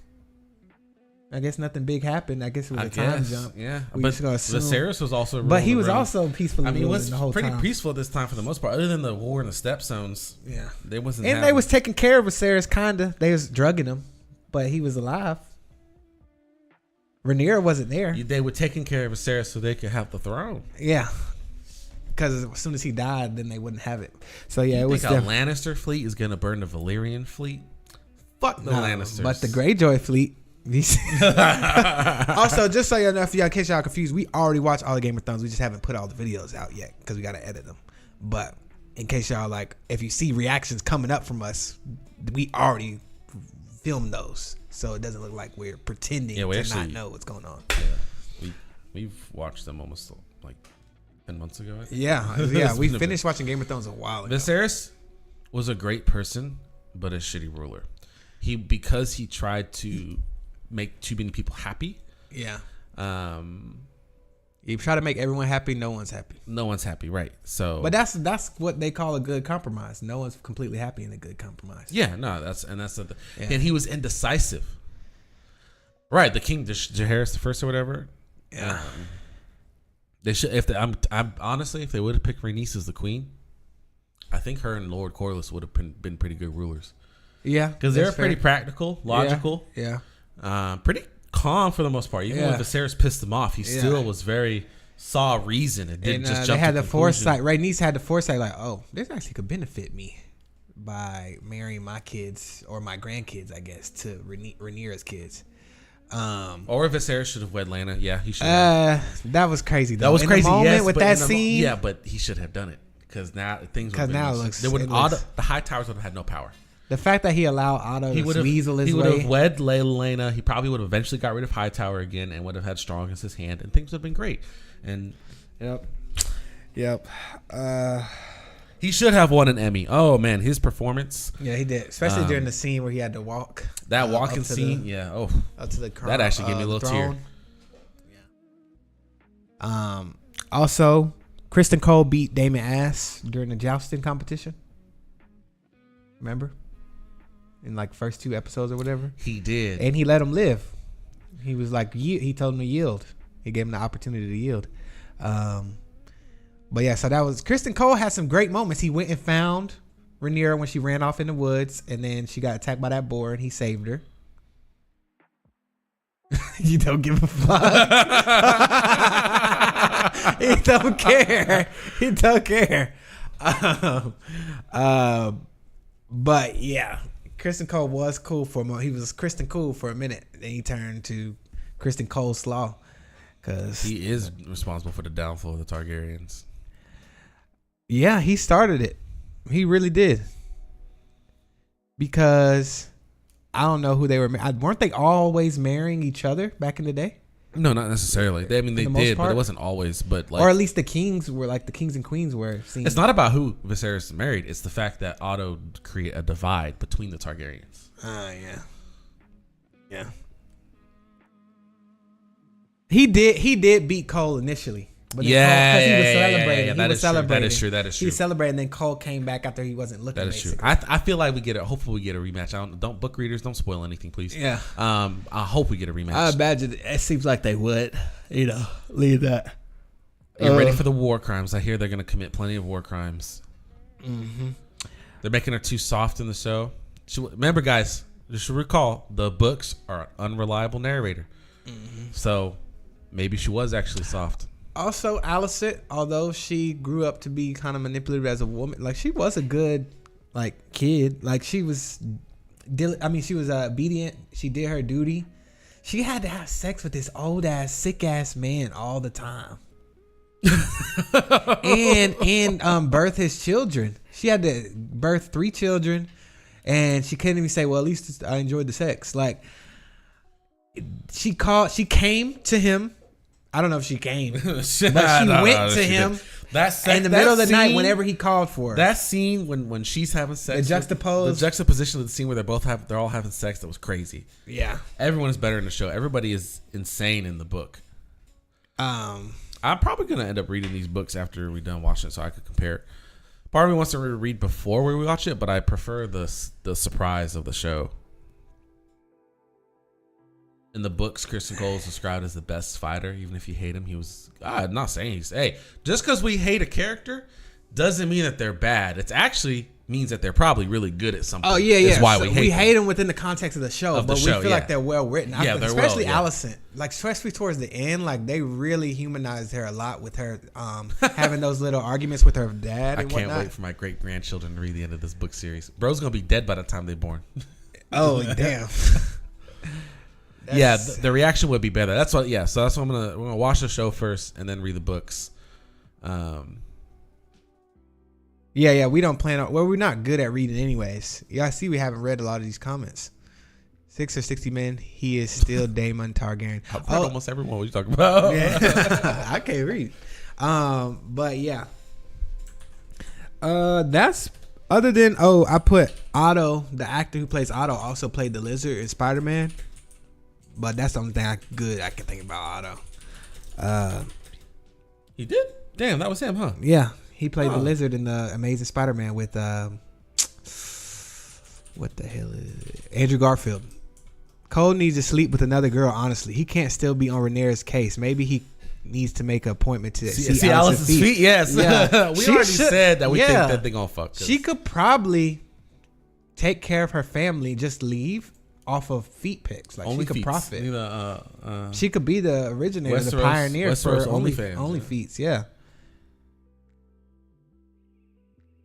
I guess nothing big happened. I guess it was a time jump. Yeah, but Viserys was also. But he was also peacefully. I mean, it was the whole pretty time. peaceful this time for the most part, other than the war in the Stepstones. Yeah, they wasn't. And they was taking care of Viserys, kinda. They was drugging him, but he was alive. Rhaenyra wasn't there. They were taking care of Viserys so they could have the throne. Yeah, because as soon as he died, then they wouldn't have it. So yeah, it was. Think a Lannister fleet is gonna burn the Valyrian fleet? Fuck the Lannisters. But the Greyjoy fleet. Also, just so y'all know, in case y'all confused, we already watched all the Game of Thrones. We just haven't put all the videos out yet because we got to edit them. But in case y'all if you see reactions coming up from us, we already filmed those, so it doesn't look like we're pretending to not know what's going on. Yeah, we've watched them almost like 10 months ago. I think. Yeah. We finished watching Game of Thrones a while ago. Viserys was a great person, but a shitty ruler. Because he tried to make too many people happy. Yeah. You try to make everyone happy, no one's happy, right? So, but that's what they call a good compromise. No one's completely happy in a good compromise. Yeah, no, and he was indecisive. Right, the King Jaehaerys the First or whatever. Yeah. They should. I'm honestly, if they would have picked Rhaenys as the queen, I think her and Lord Corlys would have been pretty good rulers. Yeah, because they're pretty practical, logical. Yeah. Pretty calm for the most part. Even when Viserys pissed him off, he still was saw reason and didn't just jump. They had the foresight. Rhaenys had the foresight, like, oh, this actually could benefit me by marrying my kids or my grandkids, I guess, to Rhaenyra's kids. Or Viserys should have wed Lyanna. Yeah, he should have. That was crazy though. That was in crazy. The moment yes, with that scene. Yeah, but he should have done it because now things. Because now it looks. The High Towers would have had no power. The fact that he allowed Otto to weasel his way. He would have wed Lyanna. He probably would have eventually got rid of Hightower again and would have had Strong as his hand, and things would have been great. And yep. He should have won an Emmy. Oh man, his performance. Yeah, he did, especially during the scene where he had to walk. That walking scene, up to the that actually gave me a little throne. tear. Yeah. Also, Kristen Cole beat Damon Ass during the jousting competition. Remember? In like first 2 episodes or whatever. He did, and he let him live. He was like, he told him to yield. He gave him the opportunity to yield. But yeah, so that was Kristen Cole had some great moments. He went and found Rhaenyra when she ran off in the woods, and then she got attacked by that boar, and he saved her. You don't give a fuck. He don't care. He don't care. But yeah, Kristen Cole was cool for a moment. He was Kristen Cool for a minute. Then he turned to Kristen Cole Slaw. Cause he is responsible for the downfall of the Targaryens. Yeah, he started it. He really did. Because I don't know who they were. Weren't they always marrying each other back in the day? No, not necessarily. They did, but it wasn't always. But like, or at least the kings were like the kings and queens were. It's not about who Viserys married. It's the fact that Otto created a divide between the Targaryens. Yeah. He did beat Cole initially. But because he was celebrating. That is true. He celebrated, and then Cole came back after he wasn't looking. That is true. I feel like we get hopefully we get a rematch. Don't book readers, don't spoil anything, please. Yeah. I hope we get a rematch. I imagine it seems like they would. Leave that. Get ready for the war crimes. I hear they're going to commit plenty of war crimes. Mm-hmm. They're making her too soft in the show. Remember, guys, you should recall the books are an unreliable narrator. Mm-hmm. So maybe she was actually soft. Also, Alicent, although she grew up to be kind of manipulative as a woman, like she was a good kid. Like she was obedient. She did her duty. She had to have sex with this old ass, sick ass man all the time. and birth his children. She had to birth 3 children, and she couldn't even say, well, at least I enjoyed the sex. Like she came to him. I don't know if she came, but she went to him in the middle of the night whenever he called for her. That scene when she's having sex, the juxtaposition of the scene where they're all having sex, that was crazy. Yeah, everyone is better in the show. Everybody is insane in the book. I'm probably gonna end up reading these books after we're done watching it, so I could compare it. Part of me wants to read before we watch it, but I prefer the surprise of the show. In the books, Kristen Cole is described as the best fighter. Even if you hate him, I'm not saying just because we hate a character doesn't mean that they're bad. It actually means that they're probably really good at something. Oh yeah. That's why we hate them within the context of the show, but we feel like they're well written. Especially Alicent, especially towards the end, they really humanized her a lot with her having those little arguments with her dad. I can't wait for my great grandchildren to read the end of this book series. Bro's gonna be dead by the time they're born. Oh damn. The reaction would be better. That's what. Yeah, so that's what we're gonna watch the show first and then read the books. We don't plan on. Well, we're not good at reading, anyways. Yeah, I see. We haven't read a lot of these comments. 6 or 60 men. He is still Daemon Targaryen. I've read almost everyone. What are you talking about? Yeah. I can't read. But yeah. That's other than I put Otto, the actor who plays Otto, also played the Lizard in Spider-Man. But that's the only thing I can think about Otto. He did? Damn, that was him, huh? Yeah, he played the Lizard in the Amazing Spider-Man with what the hell is it? Andrew Garfield. Cole needs to sleep with another girl. Honestly, he can't still be on Rhaenyra's case. Maybe he needs to make an appointment to see Alicent's feet. Yes, yeah. We already said that we think that they're gonna fuck. She could probably take care of her family, just leave. Off of feet pics, she could profit. She could be the originator, the pioneer for only feet. Yeah.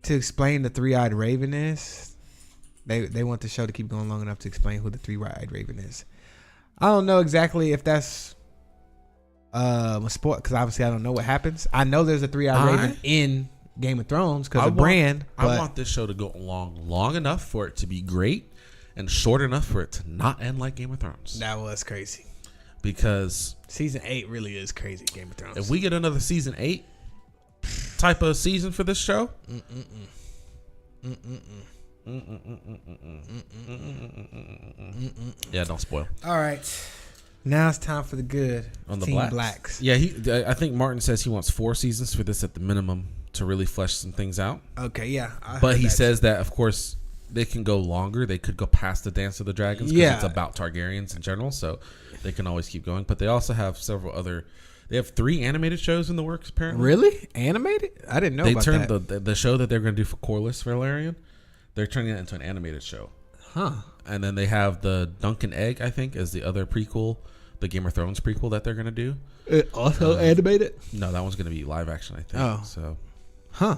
To explain the 3-eyed raven is, they want the show to keep going long enough to explain who the 3-eyed raven is. I don't know exactly if that's a sport because obviously I don't know what happens. I know there's a 3-Eyed Raven in Game of Thrones because of brand. I want this show to go long enough for it to be great and short enough for it to not end like Game of Thrones. That was crazy. Because season 8 really is crazy, Game of Thrones. If we get another season 8 type of season for this show, yeah, don't spoil. All right, now it's time for the good on the Team Blacks. Yeah, I think Martin says he wants 4 seasons for this at the minimum to really flesh some things out. Okay, yeah, but he says that of course they can go longer. They could go past the Dance of the Dragons because it's about Targaryens in general, so they can always keep going. But they also have several other. They have 3 animated shows in the works, apparently. Really? Animated? I didn't know about that. They turned the show that they're going to do for Corlys Velaryon, they're turning it into an animated show. Huh. And then they have the Duncan Egg, I think, as the other prequel, the Game of Thrones prequel that they're going to do. It also animated? No, that one's going to be live action, I think. Oh. So. Huh.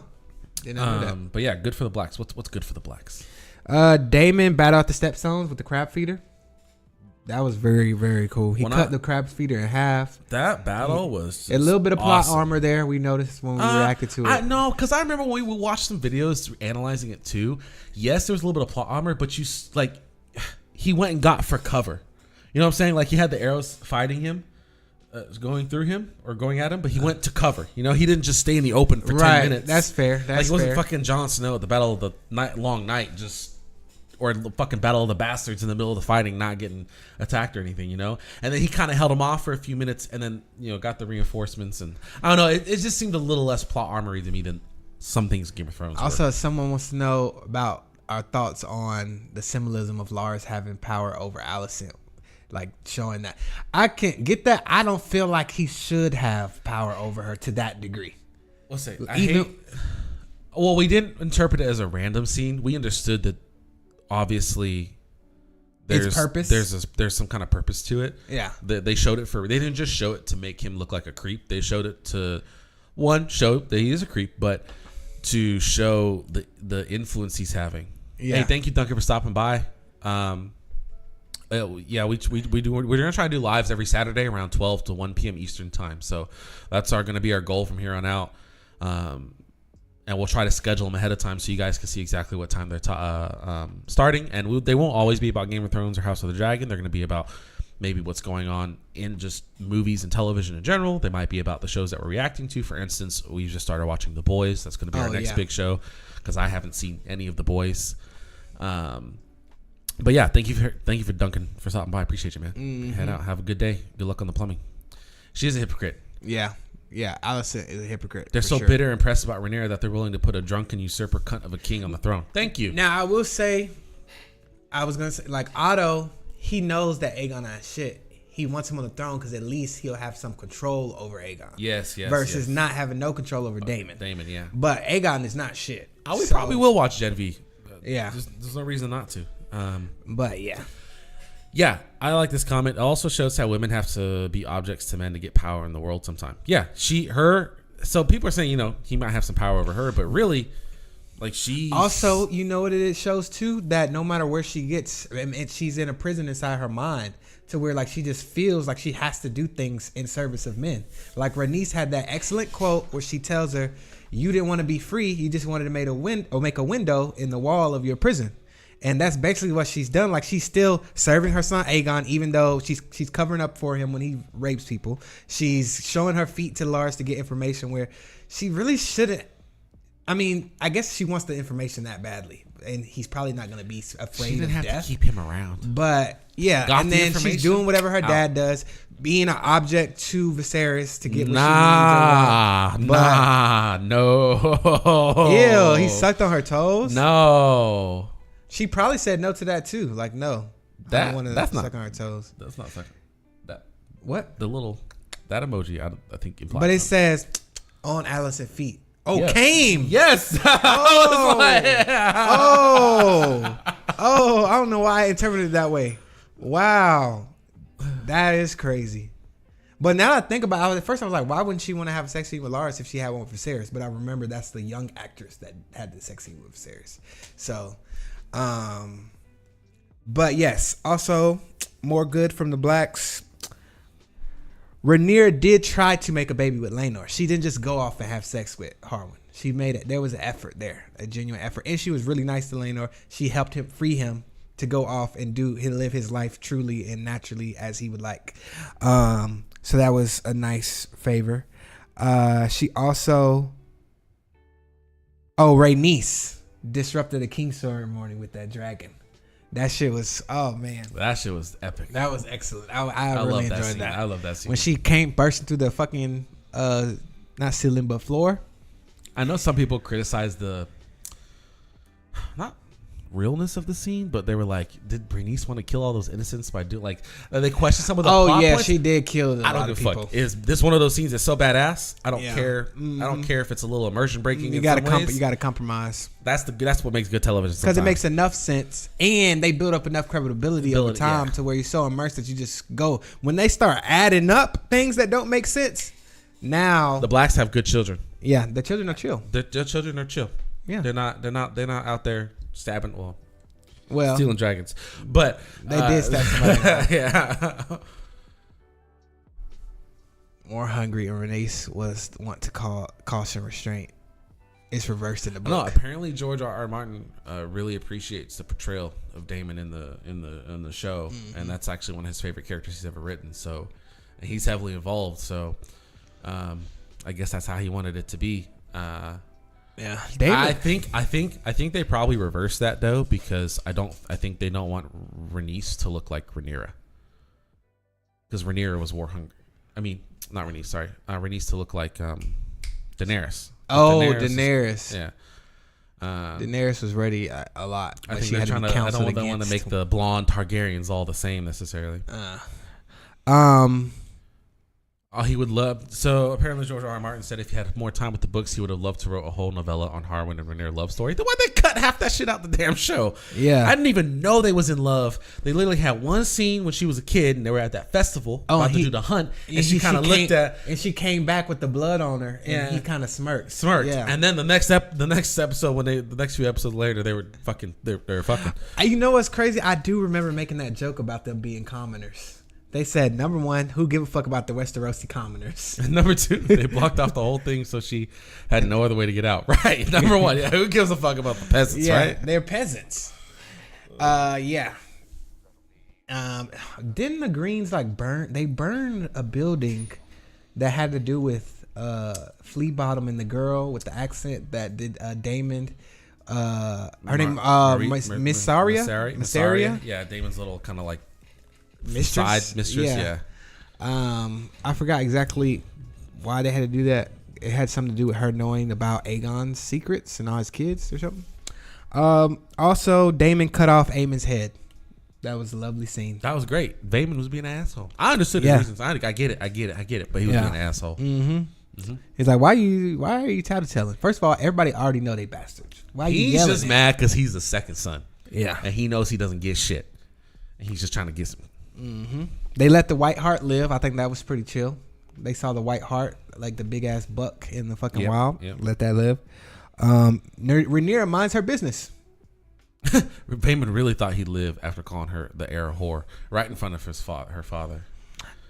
Didn't know that. But yeah, good for the Blacks. What's good for the Blacks? Damon battled out the Stepstones with the crab feeder. That was very, very cool. He cut the crab feeder in half. That battle was a little bit of plot armor there. We noticed when we reacted to it. No, because I remember when we watched some videos analyzing it too. Yes, there was a little bit of plot armor, but he went and got for cover. You know what I'm saying? Like he had the arrows fighting him, going through him or going at him, but he went to cover. You know, he didn't just stay in the open for 10 minutes. That's fair. That's he wasn't fucking Jon Snow at the Battle of the Long Night, or the fucking Battle of the Bastards in the middle of the fighting, not getting attacked or anything, you know? And then he kind of held him off for a few minutes and then, got the reinforcements. And I don't know, it just seemed a little less plot armory to me than some things Game of Thrones Also, someone wants to know about our thoughts on the symbolism of Lars having power over Alicent. Like, showing that. I can't get that. I don't feel like he should have power over her to that degree. Let's say, well, we didn't interpret it as a random scene. We understood that obviously there's purpose. There's some kind of purpose to it. Yeah. They showed it they didn't just show it to make him look like a creep. They showed it to show that he is a creep, but to show the influence he's having. Yeah. Hey, thank you, Duncan, for stopping by. Yeah, we're gonna try to do lives every Saturday around 12 to 1 p.m. Eastern time. So that's gonna be our goal from here on out. And we'll try to schedule them ahead of time so you guys can see exactly what time they're starting. And they won't always be about Game of Thrones or House of the Dragon. They're going to be about maybe what's going on in just movies and television in general. They might be about the shows that we're reacting to. For instance, we've just started watching The Boys. That's going to be our next big show because I haven't seen any of The Boys. But yeah, thank you for Duncan for stopping by. I appreciate you, man. Mm-hmm. Head out. Have a good day. Good luck on the plumbing. She is a hypocrite. Yeah. Yeah, Alicent is a hypocrite. They're so bitter and pressed about Rhaenyra that they're willing to put a drunken usurper cunt of a king on the throne. Thank you. Now, I will say, like, Otto, he knows that Aegon has shit. He wants him on the throne because at least he'll have some control over Aegon. Yes. Versus not having no control over Daemon. Daemon, yeah. But Aegon is not shit. We probably will watch Gen V. Yeah. There's no reason not to. But, yeah. Yeah, I like this comment. It also shows how women have to be objects to men to get power in the world sometime. Yeah, so people are saying, he might have some power over her, but really, like Also, you know what it shows too? That no matter where she gets, and she's in a prison inside her mind to where like she just feels like she has to do things in service of men. Like Rhaenys had that excellent quote where she tells her, you didn't want to be free, you just wanted to make a window in the wall of your prison. And that's basically what she's done. Like, she's still serving her son Aegon, even though she's covering up for him when he rapes people. She's showing her feet to Lars to get information where she really shouldn't. I mean, I guess she wants the information that badly, and he's probably not going to be afraid she didn't of have death. To keep him around. But yeah, and then she's doing whatever her dad does, being an object to Viserys to get what she needs. No. Ew, he sucked on her toes. No. She probably said no to that too. Like, no, I don't want to suck on her toes. That's not sucking. That what? That emoji, I think implies. But it says on Alicent feet. Oh, yes. Came. Yes. Oh. I don't know why I interpreted it that way. Wow, that is crazy. But now that I think about it, at first I was like, why wouldn't she want to have a sex scene with Lars if she had one with Viserys? But I remember that's the young actress that had the sex scene with Viserys. So. But yes, also more good from the blacks. Rhaenyra did try to make a baby with Laenor. She didn't just go off and have sex with Harwin. She made it. There was an effort there, a genuine effort, and she was really nice to Laenor. She helped him free him to go off and live his life truly and naturally as he would like. So that was a nice favor. She also, Rhaenys disrupted the King's ceremony with that dragon. That shit was, oh man, that shit was epic. That was excellent. I really enjoyed that. I love that scene when she came bursting through the fucking not ceiling but floor. I know some people criticize the not realness of the scene, but they were like, did Bernice want to kill all those innocents by doing like they question some of the plot points? She did kill I don't give a fuck. Is this one of those scenes that's so badass? I don't care. I don't care if it's a little immersion breaking. You got to compromise. That's what makes good television. Because it makes enough sense, and they build up enough credibility over time to where you're so immersed that you just go. When they start adding up things that don't make sense, now the blacks have good children. Yeah, the children are chill. Their children are chill. Yeah, they're not out there stabbing. Well, stealing dragons, but they did stab somebody. Yeah. More hungry, and Rhaenys want to caution restraint. It's reversed in the book. No, apparently George R.R. Martin really appreciates the portrayal of Daemon in the show, and that's actually one of his favorite characters he's ever written. So, and he's heavily involved. So, I guess that's how he wanted it to be. Yeah, I think they probably reversed that though, because I think they don't want Rhaenys to look like Rhaenyra, because Rhaenyra was war hungry. I mean, not Rhaenys. Sorry, Rhaenys to look like Daenerys. Daenerys. Yeah. Daenerys was ready a lot. I think they're trying to. I don't want to make the blonde Targaryens all the same necessarily. He would love. So apparently George R.R. Martin said if he had more time with the books, he would have loved to write a whole novella on Harwin and Rhaenyra love story. Then why they cut half that shit out the damn show? Yeah, I didn't even know they was in love. They literally had one scene when she was a kid and they were at that festival about to do the hunt, and she kind of looked at, and she came back with the blood on her, and he kind of smirked. Yeah, and then the next episode the next few episodes later they were fucking. They were fucking. You know what's crazy? I do remember making that joke about them being commoners. They said, number one, who give a fuck about the Westerosi commoners? Number two, they blocked off the whole thing so she had no other way to get out. Right. Number one, who gives a fuck about the peasants, right? They're peasants. Yeah. Didn't the Greens burn? They burned a building that had to do with Fleabottom and the girl with the accent that did Daemon. Her name, Mysaria? Yeah, Daemon's little kind of like mistress. Side mistress, yeah. I forgot exactly why they had to do that. It had something to do with her knowing about Aegon's secrets and all his kids or something. Also, Daemon cut off Aemon's head. That was a lovely scene. That was great. Daemon was being an asshole. I understood the reasons. I get it. But he was being an asshole. Mm-hmm. He's like, why are you tattletelling? First of all, everybody already know they bastards. Why are you yelling? He's just mad because he's the second son. Yeah, and he knows he doesn't get shit, and he's just trying to get some. Mm-hmm. They let the White Hart live. I think that was pretty chill. They saw the White Hart, like the big ass buck in the fucking wild. Yep. Let that live. Rhaenyra minds her business. Daemon really thought he'd live after calling her the heir whore right in front of her father.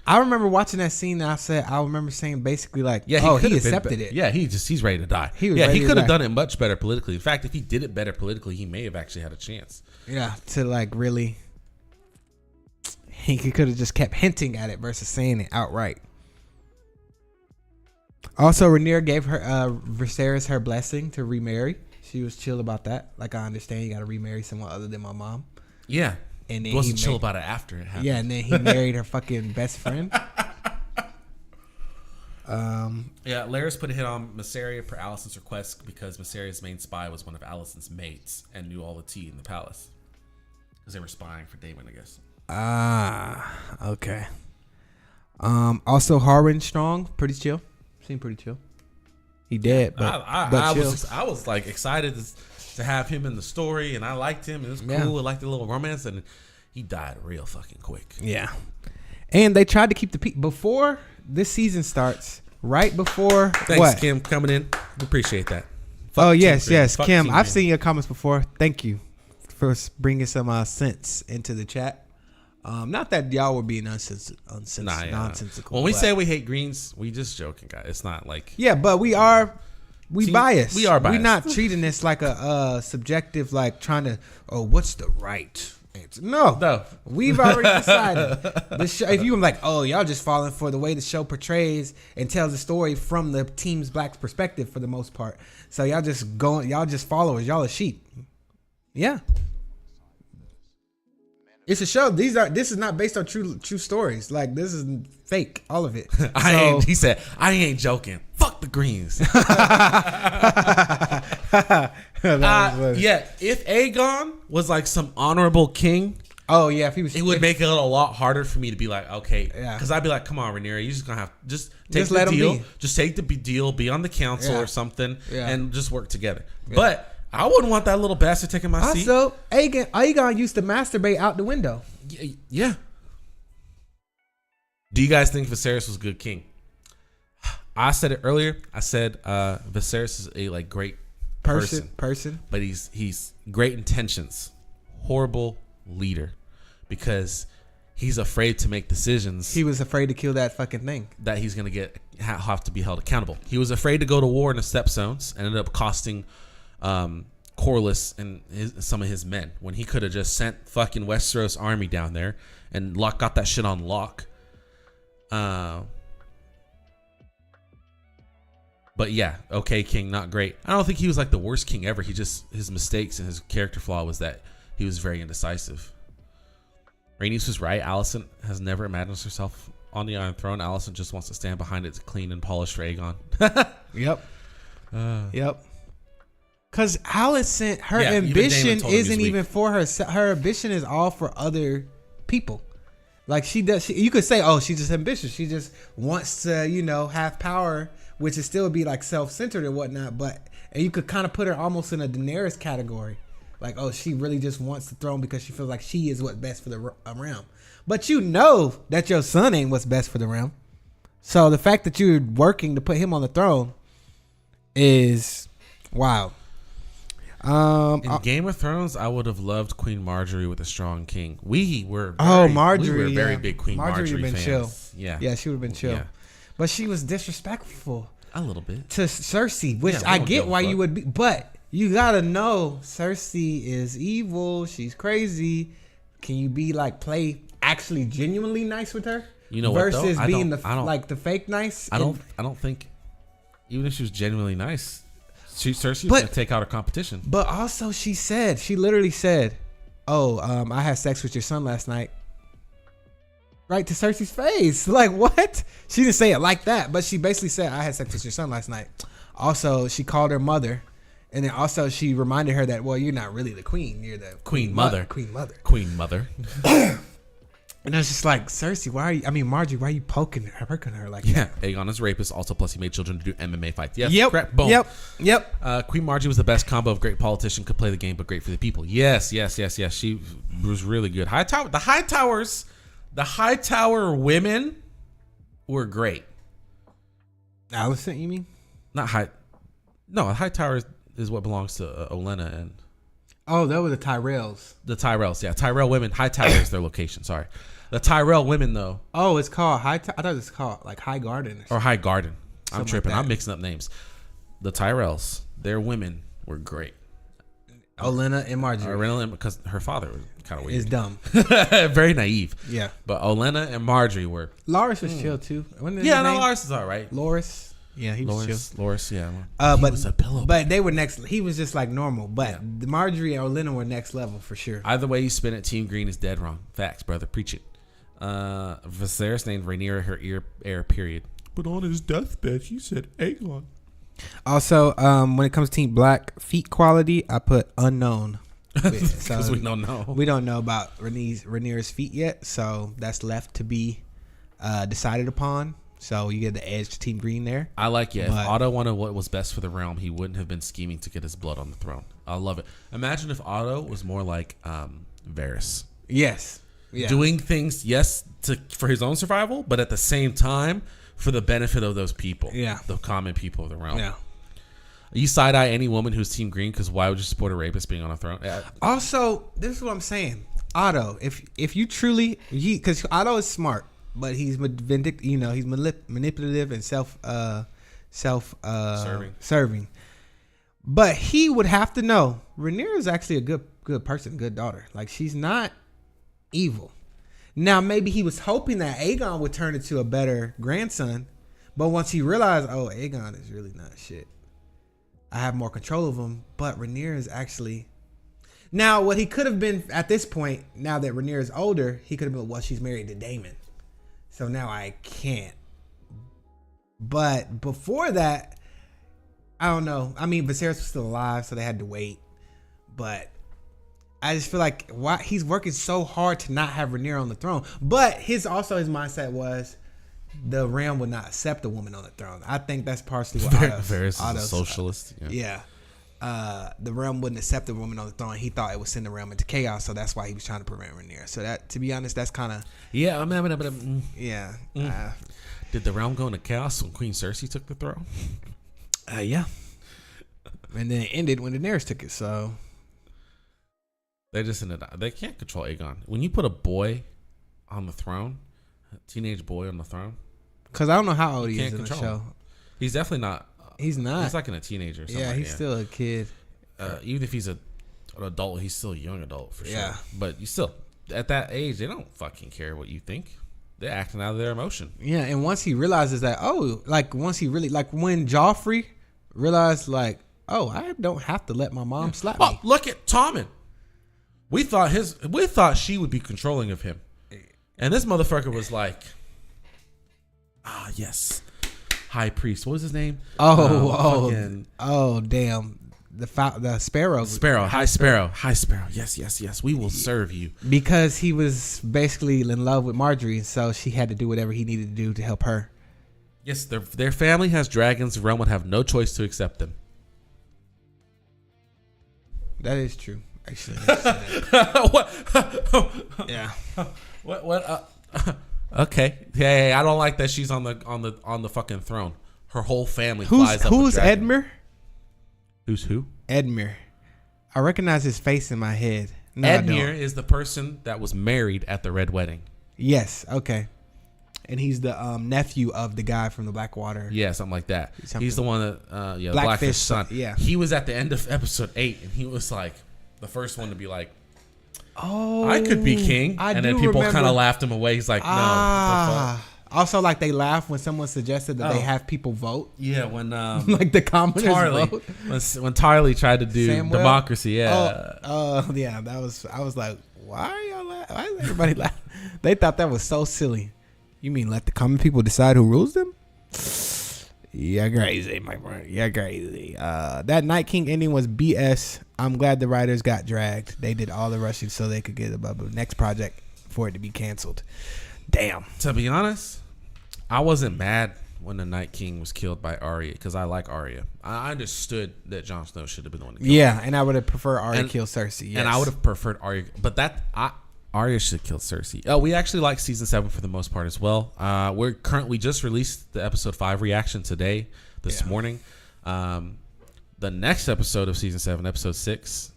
I remember watching that scene. And I remember saying basically like, he accepted it. Yeah, he's ready to die. He could have done it much better politically. In fact, if he did it better politically, he may have actually had a chance. Yeah, to like really. He could have just kept hinting at it versus saying it outright. Also, Rhaenyra gave her Viserys her blessing to remarry. She was chill about that. Like, I understand you got to remarry someone other than my mom. Yeah. And then he wasn't chill about it after it happened. Yeah, and then he married her fucking best friend. Yeah, Larys put a hit on Mysaria per Alicent's request because Mysaria's main spy was one of Alicent's mates and knew all the tea in the palace. Because they were spying for Daemon, I guess. Okay. Also Harwin Strong, pretty chill. Seemed pretty chill. He dead, but I was like excited to have him in the story, and I liked him. It was cool. I liked the little romance, and he died real fucking quick. Yeah. And they tried to keep the before this season starts. Right before Thanks, Kim, coming in. We appreciate that. Yes, Kim. I've seen your comments before. Thank you for bringing some sense into the chat. Not that y'all were being nonsensical. When we say we hate greens, we just joking, guys. It's not like but we are. We biased. We are biased. We're not treating this like a subjective, like trying to, what's the right answer? No. We've already decided. The show, if you were like, y'all just falling for the way the show portrays and tells the story from the team's black perspective for the most part. So y'all just followers. Y'all are sheep. Yeah. It's a show. This is not based on true stories. Like, this is fake, all of it. He said, I ain't joking. Fuck the greens. If Aegon was like some honorable king, if he was, it would make it a lot harder for me to be like, okay, because I'd be like, come on, Rhaenyra, you just gonna have take the deal, just take the deal, be on the council or something, and just work together. But I wouldn't want that little bastard taking my seat. Also, Aegon used to masturbate out the window. Yeah. Do you guys think Viserys was a good king? I said it earlier. I said Viserys is a great person, but he's great intentions, horrible leader, because he's afraid to make decisions. He was afraid to kill that fucking thing that he's gonna have to be held accountable. He was afraid to go to war in the Stepstones and ended up costing Corlys and some of his men when he could have just sent fucking Westeros army down there and got that shit on lock. But yeah, okay, king, not great. I don't think he was like the worst king ever. His mistakes and his character flaw was that he was very indecisive. Rhaenys was right. Alicent has never imagined herself on the Iron Throne. Alicent just wants to stand behind it to clean and polish for Aegon. Yep. Because Alicent, her ambition isn't even for her. Her ambition is all for other people. Like she does. You could say, she's just ambitious. She just wants to, have power, which is still be like self-centered and whatnot. And you could kind of put her almost in a Daenerys category. Like, she really just wants the throne because she feels like she is what's best for the realm. But you know that your son ain't what's best for the realm. So the fact that you're working to put him on the throne is wild. In Game of Thrones, I would have loved Queen Marjorie with a strong king. We were very big Queen Marjorie fans. Chill. Yeah, she would have been chill. Yeah. But she was disrespectful a little bit to Cersei, which I get why you would be, but you gotta know Cersei is evil. She's crazy. Can you be play actually genuinely nice with her? Versus being the fake nice. I don't think even if she was genuinely nice, Cersei was gonna take out her competition. But also, she literally said, I had sex with your son last night. Right to Cersei's face. Like, what? She didn't say it like that, but she basically said, I had sex with your son last night. Also, she called her mother. And then also she reminded her that, you're not really the queen. You're the queen mother. Queen mother. And I was just like, Cersei, Marjorie, why are you poking her like that? Aegon is a rapist. Also, plus he made children to do MMA fights. Yes, yep. Correct. Boom. Yep. Queen Marjorie was the best combo of great politician, could play the game, but great for the people. Yes. She was really good. The Hightower women were great. Alicent, you mean? Not High. No, Hightower is what belongs to Olenna and. Oh, that were the Tyrells. The Tyrells, yeah. Tyrell women. Hightower is their location. Sorry, the Tyrell women though. Oh, it's called I thought it was called High Garden or High Garden. I'm tripping. I'm mixing up names. The Tyrells, their women were great. Olenna and Marjorie. Olenna, because her father was kind of weird. Is dumb. Very naive. Yeah. But Olenna and Marjorie were. Loras was chill too. Loras is all right. Loras. Yeah, he was chill. Loras, yeah. He was a pillow. But they were next. He was just like normal. But the Marjorie and Olenna were next level for sure. Either way you spin it, Team Green is dead wrong. Facts, brother. Preach it. Viserys named Rhaenyra her heir. Period. But on his deathbed, he said Aegon. Also, when it comes to Team Black feet quality, I put unknown. Because we don't know. We don't know about Rhaenyra's feet yet, so that's left to be decided upon. So you get the edge to Team Green there. I like it. If Otto wanted what was best for the realm, he wouldn't have been scheming to get his blood on the throne. I love it. Imagine if Otto was more like Varys. Yes. Yeah. Doing things, for his own survival, but at the same time, for the benefit of those people. Yeah. The common people of the realm. Yeah. You side-eye any woman who's Team Green, because why would you support a rapist being on a throne? Yeah. Also, this is what I'm saying. Otto, if you truly, because Otto is smart, but he's vindictive. You know, he's manipulative and serving. But he would have to know Rhaenyra is actually a good person, good daughter. Like, she's not evil. Now, maybe he was hoping that Aegon would turn into a better grandson, but once he realized, oh, Aegon is really not shit, I have more control of him. But Rhaenyra is actually... Now, what he could have been at this point, now that Rhaenyra is older, he could have been, well, she's married to Daemon, so now I can't. But before that, I don't know. I mean, Viserys was still alive, so they had to wait. But I just feel like why he's working so hard to not have Rhaenyra on the throne. But his mindset was the realm would not accept a woman on the throne. I think that's partially what Varys is a socialist. Yeah. The realm wouldn't accept a woman on the throne. He thought it would send the realm into chaos, so that's why he was trying to prevent Rhaenyra. So that, to be honest, that's kind of yeah. Did the realm go into chaos when Queen Cersei took the throne? Yeah. And then it ended when Daenerys took it. So they just ended up, they can't control Aegon. When you put a boy on the throne, a teenage boy on the throne, because I don't know how old he is in the show. Him. He's definitely not. He's not. He's like a teenager. Yeah, he's still a kid. Even if he's an adult, he's still a young adult for sure. Yeah. But you still, at that age, they don't fucking care what you think. They're acting out of their emotion. Yeah, and once he realizes that, once he really, like when Joffrey realized, like, oh, I don't have to let my mom slap me. Look at Tommen. We thought she would be controlling of him, and this motherfucker was like, yes, High Priest. What was his name? Damn. The Sparrow. High Sparrow. Yes. We will serve you. Because he was basically in love with Marjorie, so she had to do whatever he needed to do to help her. Yes, their family has dragons. The realm would have no choice to accept them. That is true. Actually, what? Yeah. What? Okay. Hey, I don't like that she's on the fucking throne. Her whole family flies up. Who's Edmure? Who's who? Edmure. I recognize his face in my head. No, Edmure is the person that was married at the Red Wedding. Yes. Okay. And he's the nephew of the guy from the Blackwater. Yeah, something like that. He's the one that, Blackfish son. Yeah. He was at the end of episode 8, and he was like the first one to be like, "Oh, I could be king," and then people kind of laughed him away. He's like, "No." Also, like, they laugh when someone suggested that they have people vote. Yeah, when like the commoners vote. When Tarly tried to do democracy. Yeah. Yeah. I was like, why are y'all laughing? Why is everybody laughing? They thought that was so silly. You mean let the common people decide who rules them? Yeah, crazy, my friend. Yeah, crazy. That Night King ending was BS. I'm glad the writers got dragged. They did all the rushing so they could get above the next project for it to be canceled. Damn. To be honest, I wasn't mad when the Night King was killed by Arya because I like Arya. I understood that Jon Snow should have been the one to kill him. And I would have preferred Arya kill Cersei. Yes. And I would have preferred Arya, but Arya should have killed Cersei. Oh, we actually like season 7 for the most part as well. We just released the episode 5 reaction today, this morning. The next episode of season 7, episode 6,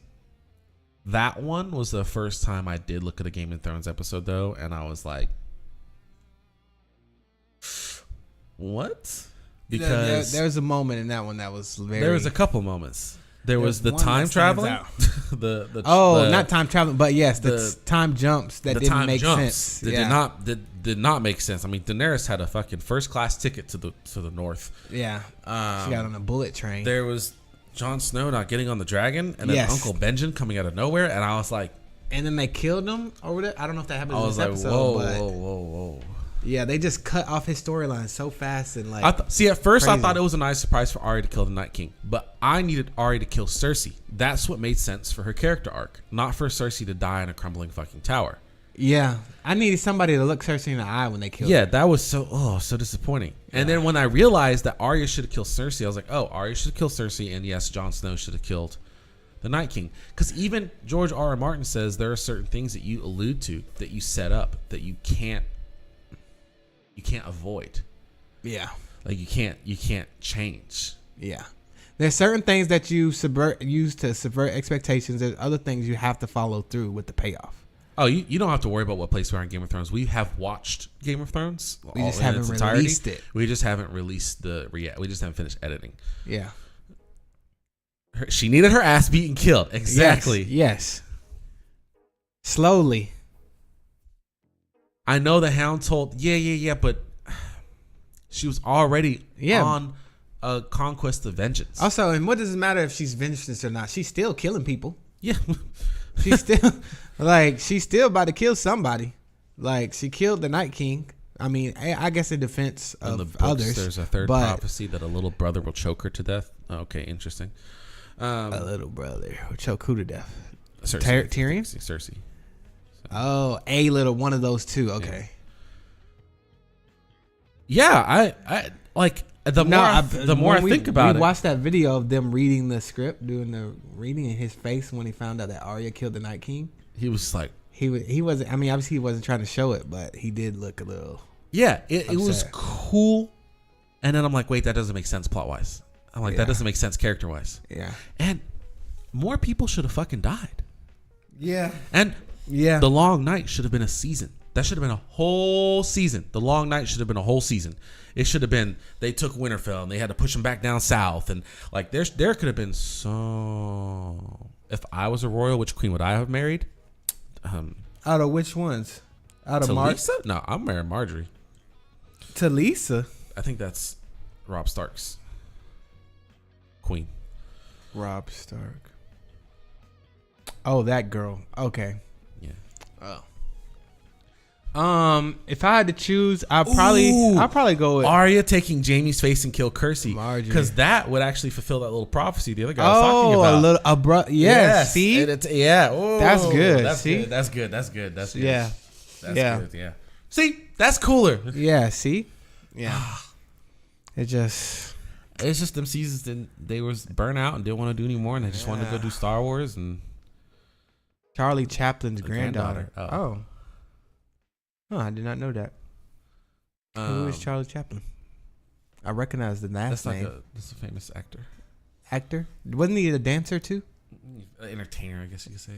that one was the first time I did look at a Game of Thrones episode though, and I was like, what? Because there was a moment in that one that was very. There was a couple moments. There was the time traveling. Not time traveling, but yes, the time jumps that didn't make sense. Did not make sense. I mean, Daenerys had a fucking first class ticket to the north. Yeah, she got on a bullet train. There was Jon Snow not getting on the dragon, and then Uncle Benjen coming out of nowhere, and I was like, and then they killed him over there. I don't know if that happened in this episode. Whoa. Yeah, they just cut off his storyline so fast and like. At first I thought it was a nice surprise for Arya to kill the Night King, but I needed Arya to kill Cersei. That's what made sense for her character arc, not for Cersei to die in a crumbling fucking tower. Yeah, I needed somebody to look Cersei in the eye when they killed her. Yeah, that was so disappointing. Yeah. And then when I realized that Arya should have killed Cersei, I was like, oh, Arya should have killed Cersei, and yes, Jon Snow should have killed the Night King. Because even George R.R. Martin says there are certain things that you allude to, that you set up, that you can't avoid. Yeah. Like you can't change. Yeah. There's certain things that you use to subvert expectations. There's other things you have to follow through with the payoff. Oh, you don't have to worry about what place we are in Game of Thrones. We have watched Game of Thrones. We just haven't released it. We just haven't released we just haven't finished editing. Yeah. She needed her ass beaten, killed. Exactly. Yes. Slowly. I know the Hound told, but she was already on a conquest of vengeance. Also, and what does it matter if she's vengeance or not? She's still killing people. Yeah. She's still about to kill somebody. Like, she killed the Night King. I mean, I guess in defense of the books, others. There's a third prophecy that a little brother will choke her to death. Okay, interesting. A little brother will choke who to death? Cersei. Tyrion? Cersei. Oh, a little one of those two. Okay. Yeah, I like the more I think about it. We watched that video of them reading the script, doing the reading, in his face when he found out that Arya killed the Night King. He was like, he wasn't. I mean, obviously he wasn't trying to show it, but he did look a little. Yeah, it was cool. And then I'm like, wait, that doesn't make sense plot wise. I'm like, that doesn't make sense character wise. Yeah. And more people should have fucking died. Yeah. And the Long Night should have been a season. That should have been a whole season. The Long Night should have been a whole season. It should have been, they took Winterfell and they had to push them back down south. And like, there could have been so. If I was a royal, which queen would I have married? Out of which ones? Out of Talisa? No, I'm marrying Marjorie. Talisa? I think that's Robb Stark's queen. Robb Stark. Oh, that girl. Okay. Yeah. Oh. If I had to choose, I'd probably go with Arya taking Jaime's face and kill Cersei, because that would actually fulfill that little prophecy the other guy was talking about. Yes. See, that's good. That's good. Yeah, good. Yeah. See, that's cooler. Yeah. See, yeah. It's just them seasons. They was burnt out and didn't want to do anymore, and they just wanted to go do Star Wars and Charlie Chaplin's granddaughter. Oh. Oh, I did not know that. Who is Charlie Chaplin? I recognize the last name. That's a famous actor. Actor? Wasn't he a dancer too? Entertainer, I guess you could say.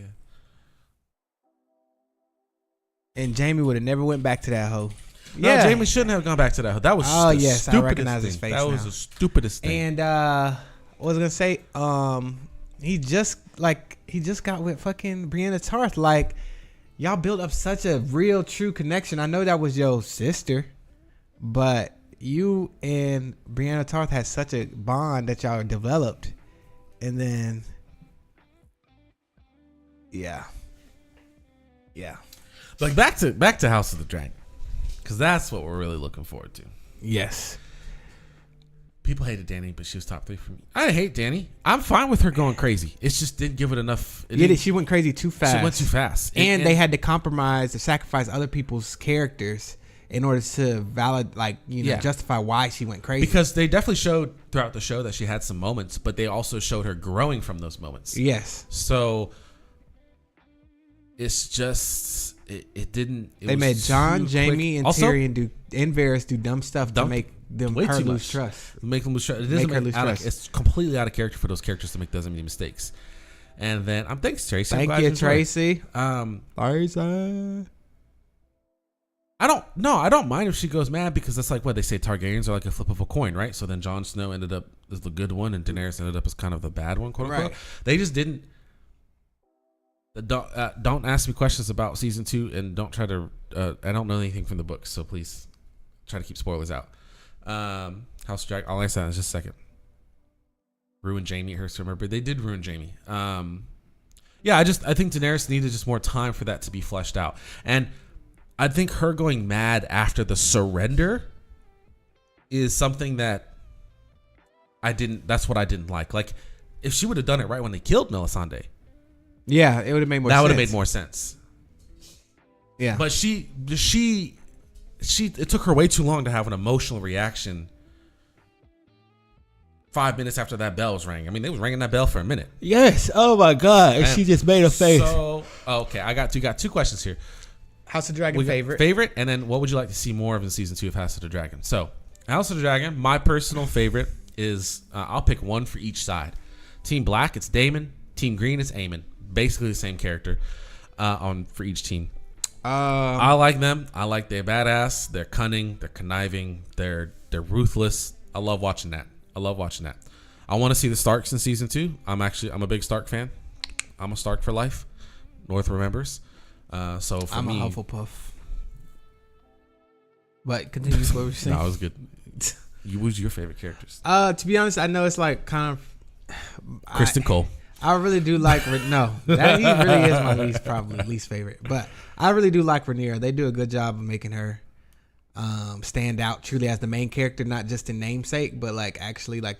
Yeah. And Jamie would have never went back to that hoe. No, Jamie shouldn't have gone back to that hoe. That was yes, I recognize his face. That was the stupidest thing. And I was gonna say, he just got with fucking Brienne Tarth. Like, y'all built up such a real, true connection. I know that was your sister, but you and Brienne Tarth had such a bond that y'all developed, and then, yeah. Like back to House of the Dragon, because that's what we're really looking forward to. Yes. People hated Dany, but she was top 3 for me. I didn't hate Dany. I'm fine with her going crazy. It just didn't give it enough. She went crazy too fast. She went too fast. And they had to compromise or sacrifice other people's characters in order to justify why she went crazy. Because they definitely showed throughout the show that she had some moments, but they also showed her growing from those moments. Yes. So it's just it didn't. They made Jon, Jaime, and Tyrion and Varys do dumb stuff to make them lose trust. Make them lose trust. It doesn't make trust. It's completely out of character for those characters to make those many mistakes. And then thanks, Tracy. Thank you, Tracy. I don't mind if she goes mad, because that's like what they say, Targaryens are like a flip of a coin, right? So then Jon Snow ended up as the good one and Daenerys ended up as kind of the bad one, quote unquote. They just didn't. Don't ask me questions about season 2, and don't try to. I don't know anything from the books, so please try to keep spoilers out. House of Dragon. All I said is just a second. Ruin Jaime. It hurts to remember. They did ruin Jaime. I think Daenerys needed just more time for that to be fleshed out, and I think her going mad after the surrender is something that that's what I didn't like. Like, if she would have done it right when they killed Melisandre. Yeah, it would have made more sense. That would have made more sense. Yeah. But it took her way too long to have an emotional reaction 5 minutes after that bell was rang. I mean, they was ringing that bell for a minute. Yes. Oh my God. And she just made a face. Okay. I got two questions here. House of the Dragon favorite, and then what would you like to see more of in season 2 of House of the Dragon? So, House of the Dragon, my personal favorite is, I'll pick one for each side. Team Black, it's Daemon. Team Green, it's Aemon. Basically the same character. for each team. I like them. I like they're badass. They're cunning. They're conniving. They're ruthless. I love watching that. I want to see the Starks in season 2. I'm a big Stark fan. I'm a Stark for life. North remembers. So for me, I'm a Hufflepuff. But continue what we're saying. That was good. Who's your favorite characters? To be honest, I know it's like kind of Kristen Cole. I really do like no. That he really is my least favorite. But I really do like Rhaenyra. They do a good job of making her stand out truly as the main character, not just in namesake, but like actually like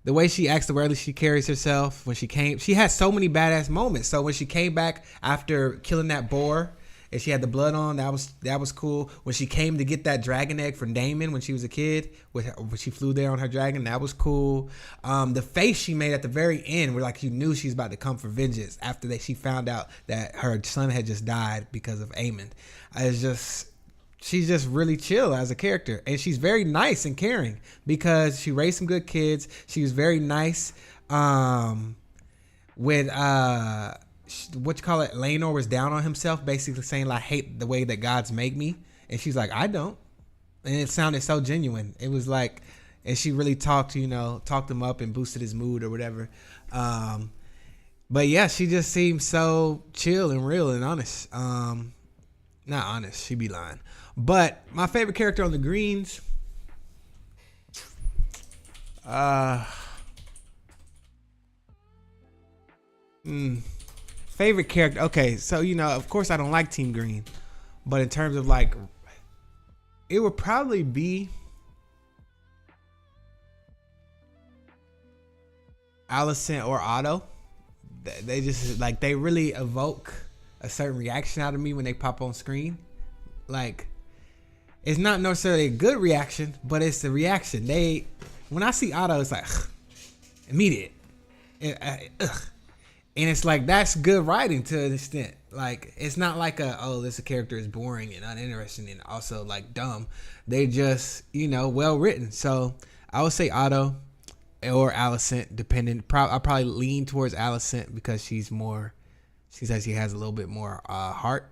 the way she acts, the way she carries herself. When she had so many badass moments. So when she came back after killing that boar and she had the blood on, that was cool. When she came to get that dragon egg from Daemon when she was a kid, when she flew there on her dragon, that was cool. The face she made at the very end, where like you knew she was about to come for vengeance after she found out that her son had just died because of Aemon. She's just really chill as a character, and she's very nice and caring because she raised some good kids. She was very nice when Laenor was down on himself, basically saying like, I hate the way that gods make me, and she's like, I don't, and it sounded so genuine. It was like, and she really talked him up and boosted his mood or whatever. But yeah, she just seems so chill and real and honest. Not honest, she'd be lying. But my favorite character on the Greens, favorite character. Okay, so of course I don't like Team Green, but in terms of like, it would probably be Alicent or Otto. They just like, they really evoke a certain reaction out of me when they pop on screen. Like, it's not necessarily a good reaction, but it's the reaction. When I see Otto, it's like immediate, and it's like, that's good writing to an extent. Like, it's not like this character is boring and uninteresting and also like dumb. They just well written. So I would say Otto or Alicent, depending. I'll probably lean towards Alicent because she says she has a little bit more heart.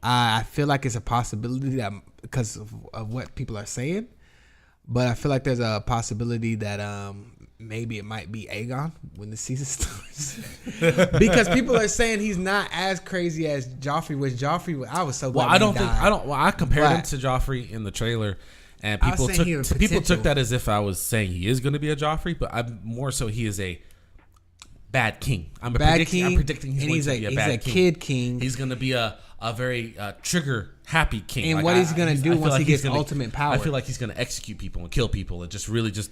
I feel like it's a possibility that because of what people are saying, but I feel like there's a possibility that maybe it might be Aegon when the season starts because people are saying he's not as crazy as Joffrey. Which Joffrey, I was so glad. I compared him to Joffrey in the trailer, and people took that as if I was saying he is going to be a Joffrey, but I'm more so he is a bad king. I'm predicting he's going to be a bad king. Kid king. He's going to be a very trigger happy king. And like, what he's going to do once he gets ultimate power. I feel like he's going to execute people and kill people and just really just.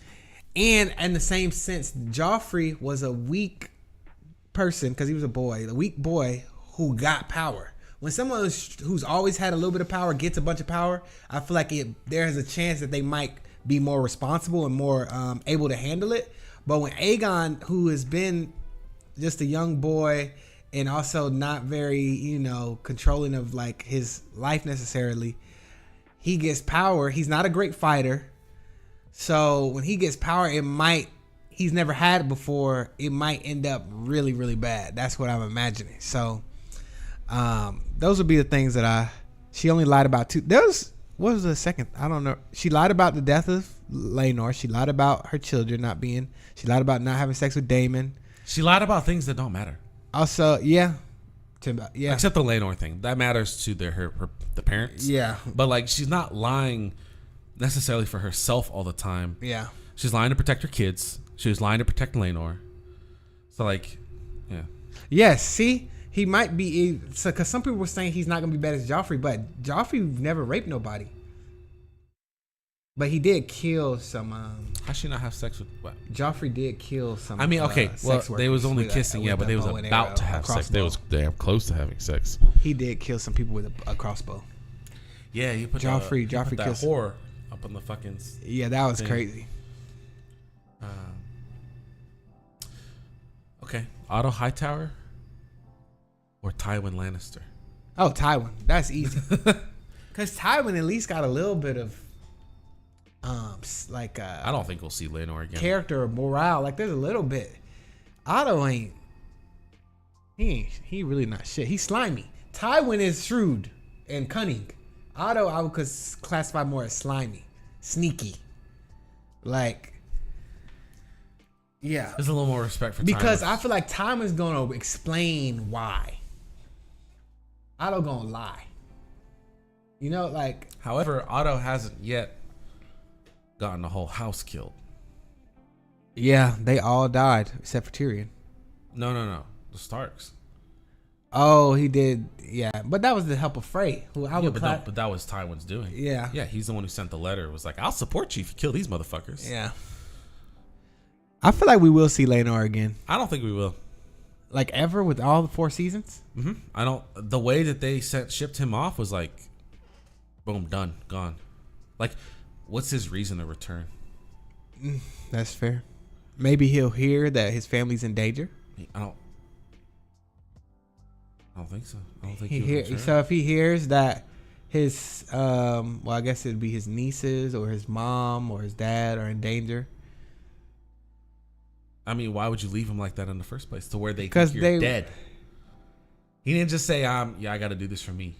And in the same sense, Joffrey was a weak person because he was a weak boy who got power. When someone who's always had a little bit of power gets a bunch of power, I feel like there's a chance that they might be more responsible and more able to handle it. But when Aegon, who has been just a young boy and also not very, controlling of like his life necessarily, he gets power. He's not a great fighter. So when he gets power, he's never had it before. It might end up really, really bad. That's what I'm imagining. So those would be the things that she only lied about two. What was the second? I don't know. She lied about the death of Laenor. She lied about her children she lied about not having sex with Daemon. She lied about things that don't matter. Also, yeah. Except the Laenor thing. That matters to the parents. Yeah. But like, she's not lying necessarily for herself all the time. Yeah. She's lying to protect her kids. She was lying to protect Laenor. So like, yeah. Yes, see? He might be, because some people were saying he's not going to be bad as Joffrey, but Joffrey never raped nobody. But he did kill some. How she not have sex with what? Joffrey did kill some. I mean, okay, well, they was only kissing, but they was about to have sex. They was damn close to having sex. He did kill some people with a crossbow. Yeah, you put Joffrey killed that whore up on the fucking. Yeah, that was crazy. Okay, Otto Hightower or Tywin Lannister? Oh, Tywin. That's easy. Because Tywin at least got a little bit of, I don't think we'll see Laenor again. Character or morale. Like, there's a little bit. Otto ain't. He really not shit. He's slimy. Tywin is shrewd and cunning. Otto, I would classify more as slimy, sneaky. Like, yeah. There's a little more respect for because Tywin. I feel like Tywin's gonna explain why. Otto gonna lie. You know, like. However, Otto hasn't yet gotten the whole house killed. Yeah, they all died except for Tyrion. No. The Starks. Oh, he did. Yeah, but that was the help of Frey. Who I would. But that was Tywin's doing. Yeah. Yeah, he's the one who sent the letter. It was like, I'll support you if you kill these motherfuckers. Yeah. I feel like we will see Laenor again. I don't think we will. Like ever with all the 4 seasons? Mm-hmm. I don't. The way that they shipped him off was like, boom, done, gone. Like, what's his reason to return? That's fair. Maybe he'll hear that his family's in danger. I don't think so. I don't think So if he hears that his, well, I guess it'd be his nieces or his mom or his dad are in danger. I mean, why would you leave him like that in the first place? To where they think you're dead. He didn't just say, I got to do this for me.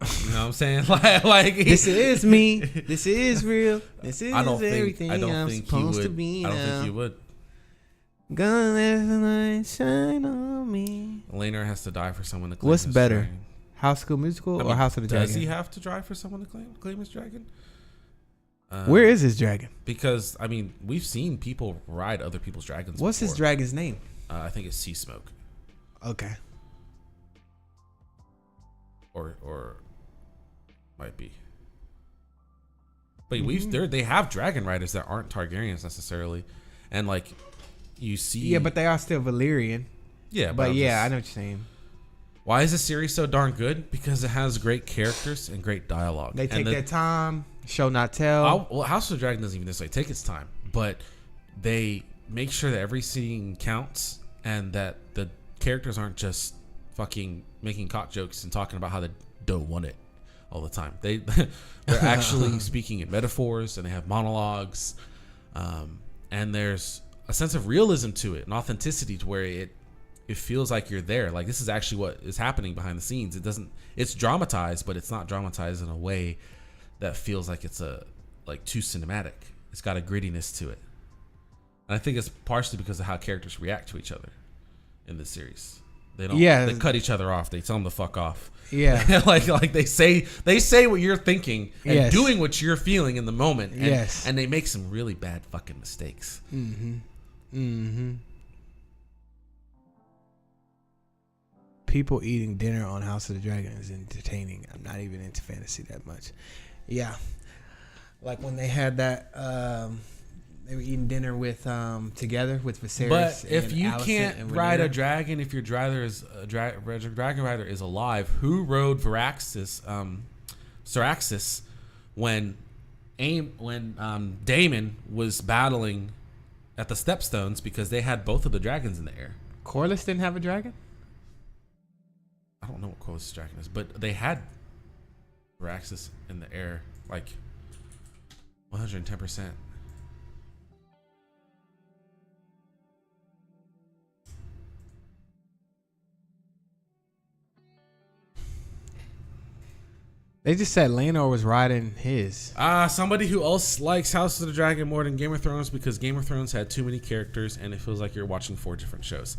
You know what I'm saying? like this is me. This is real. This is everything I'm supposed to be. I don't think he would. Gonna let the light shine on me. Laenor has to die for someone to claim What's his better, dragon. House School Musical or House of the Dragon? Does he have to die for someone to claim his dragon? Where is his dragon? Because I mean, we've seen people ride other people's dragons. What's his dragon's name? I think it's Sea Smoke. Okay. Or might be. But they have dragon riders that aren't Targaryens necessarily, and like. You see, yeah, but they are still Valyrian. Yeah, but I know what you're saying. Why is this series so darn good? Because it has great characters and great dialogue. They take their time, show not tell. Well, House of the Dragon doesn't even necessarily take its time, but they make sure that every scene counts and that the characters aren't just fucking making cock jokes and talking about how they don't want it all the time. They're actually speaking in metaphors and they have monologues, and there's a sense of realism to it, an authenticity to where it feels like you're there. Like this is actually what is happening behind the scenes. It's dramatized, but it's not dramatized in a way that feels like it's too cinematic. It's got a grittiness to it. And I think it's partially because of how characters react to each other in this series. They don't, they cut each other off. They tell them to fuck off. Yeah. like they say what you're thinking and doing what you're feeling in the moment. And, and they make some really bad fucking mistakes. People eating dinner on House of the Dragon is entertaining. I'm not even into fantasy that much. Yeah. Like when they had that, they were eating dinner with together with Viserys. But if you Alicent can't ride a dragon, if your dragon rider is alive, who rode Syraxis when Daemon was battling at the Stepstones because they had both of the dragons in the air? Corlys didn't have a dragon? I don't know what Corlys' dragon is, but they had Syraxis in the air like 110%. They just said Laenor was riding his. Somebody who else likes House of the Dragon more than Game of Thrones because Game of Thrones had too many characters and it feels like you're watching 4 different shows.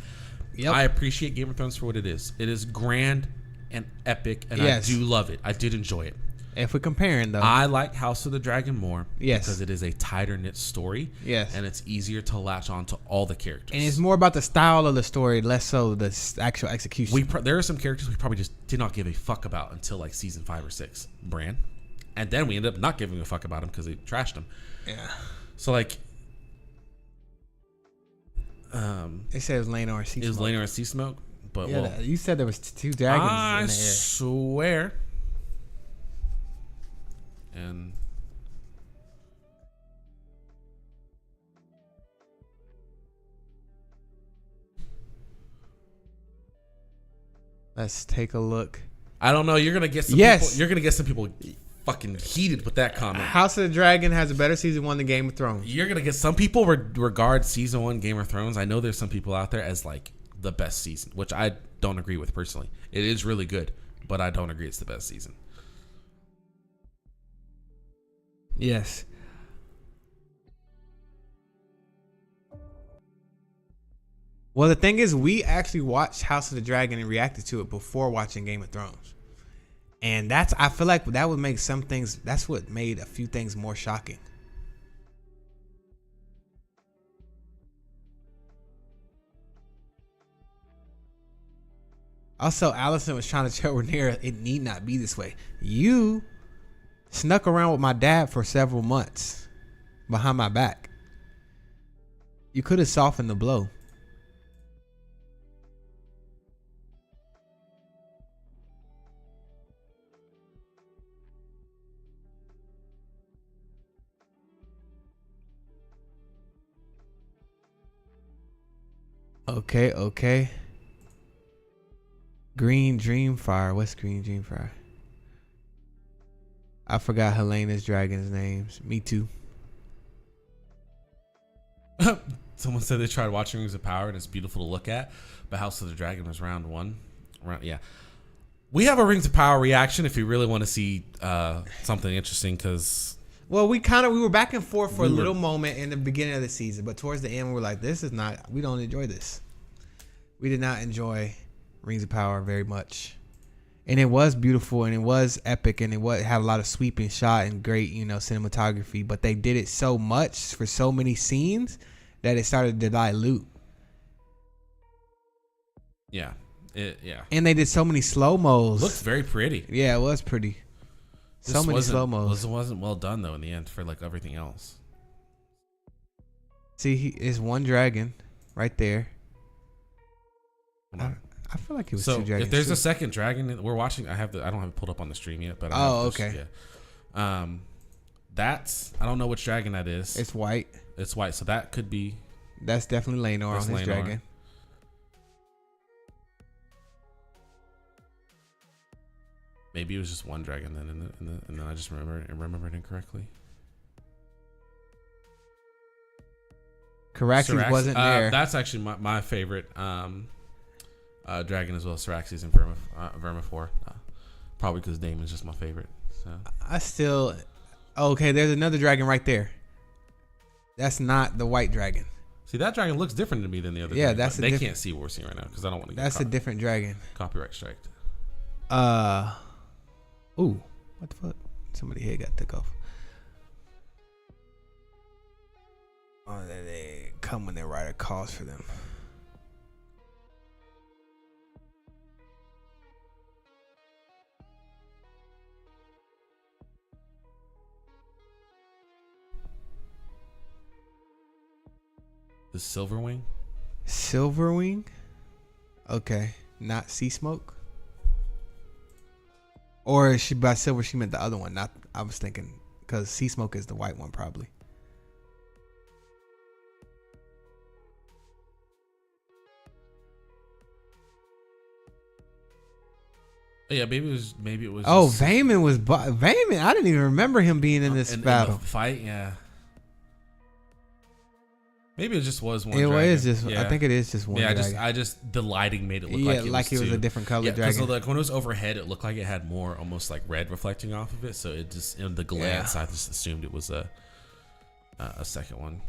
Yep. I appreciate Game of Thrones for what it is. It is grand and epic, and I do love it. I did enjoy it. If we're comparing, though, I like House of the Dragon more because it is a tighter knit story. Yes, and it's easier to latch on to all the characters. And it's more about the style of the story, less so the actual execution. There are some characters we probably just did not give a fuck about until like season 5 or 6. Bran, and then we ended up not giving a fuck about him because they trashed him. Yeah. So like, they said it was Laenor and Sea Smoke. It was Laenor and Sea Smoke, but yeah, you said there was 2 dragons. I in the air. swear. And let's take a look. I don't know. You're gonna get some. People, you're gonna get some people fucking heated with that comment. House of the Dragon has a better season 1 than Game of Thrones. You're gonna get some people regard season 1 Game of Thrones. I know there's some people out there as like the best season, which I don't agree with personally. It is really good, but I don't agree it's the best season. Yes. Well, the thing is, we actually watched House of the Dragon and reacted to it before watching Game of Thrones. And I feel like that would make some things, that's what made a few things more shocking. Also, Allison was trying to tell Rhaenyra it need not be this way. You snuck around with my dad for several months behind my back. You could have softened the blow. Okay. Green Dreamfire. What's Green Dreamfire? I forgot Helena's dragons' names. Me too. Someone said they tried watching Rings of Power and it's beautiful to look at, but House of the Dragon was round one. Yeah. We have a Rings of Power reaction if you really want to see something interesting, because... Well, we were back and forth for a little moment in the beginning of the season, but towards the end, we were like, we don't enjoy this. We did not enjoy Rings of Power very much. And it was beautiful and it was epic and had a lot of sweeping shot and great, cinematography, but they did it so much for so many scenes that it started to dilute. Yeah. And they did so many slow-mos. Looked very pretty. Yeah, it was pretty. So many slow-mos. This wasn't well done though in the end for like everything else. See, it's one dragon right there. I feel like it was two dragons. If there's a second dragon we're watching, I don't have it pulled up on the stream yet, but okay. Yeah. I don't know which dragon that is. It's white. It's white, so that could be. That's definitely Laenor on his dragon. Maybe it was just one dragon then, and then I just remembered incorrectly. Caraxes wasn't there. That's actually my favorite dragon as well. Caraxes and Vermithor. Probably because Daemon's just my favorite. So okay. There's another dragon right there. That's not the white dragon. See, that dragon looks different to me than the other. Yeah, dragon, they can't see what we're seeing right now because I don't want to. That's a different dragon. Copyright striked. Ooh, what the fuck? Somebody's head got took off. Oh, they come when they write a cause for them. The Silverwing? Silverwing? Okay. Not Sea Smoke? Or by silver, she meant the other one. Not, I was thinking, because Sea Smoke is the white one, probably. Yeah, maybe it was. Oh, Vaemon was Vaemon. I didn't even remember him being in this battle. In the fight, yeah. Maybe it just was one. It dragon. is just. Yeah. I think it is just one. Yeah, dragon. I just the lighting made it look like it was a different color dragon. So like when it was overhead, it looked like it had more almost like red reflecting off of it. So it just in the glance, I just assumed it was a second one.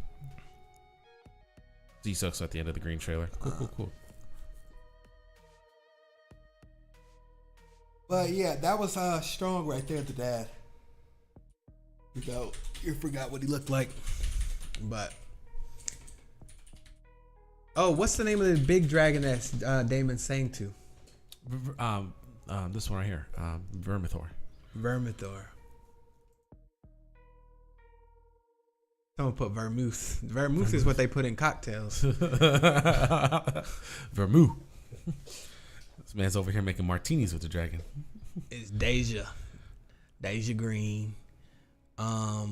Z-Sox at the end of the green trailer. Cool. But yeah, that was strong right there at the dad. You forgot what he looked like. But what's the name of the big dragon that Daemon sang to? This one right here, Vermithor. Someone put vermouth. Vermouth is what they put in cocktails. Vermouth. This man's over here making martinis with the dragon. It's Deja Green. Yeah,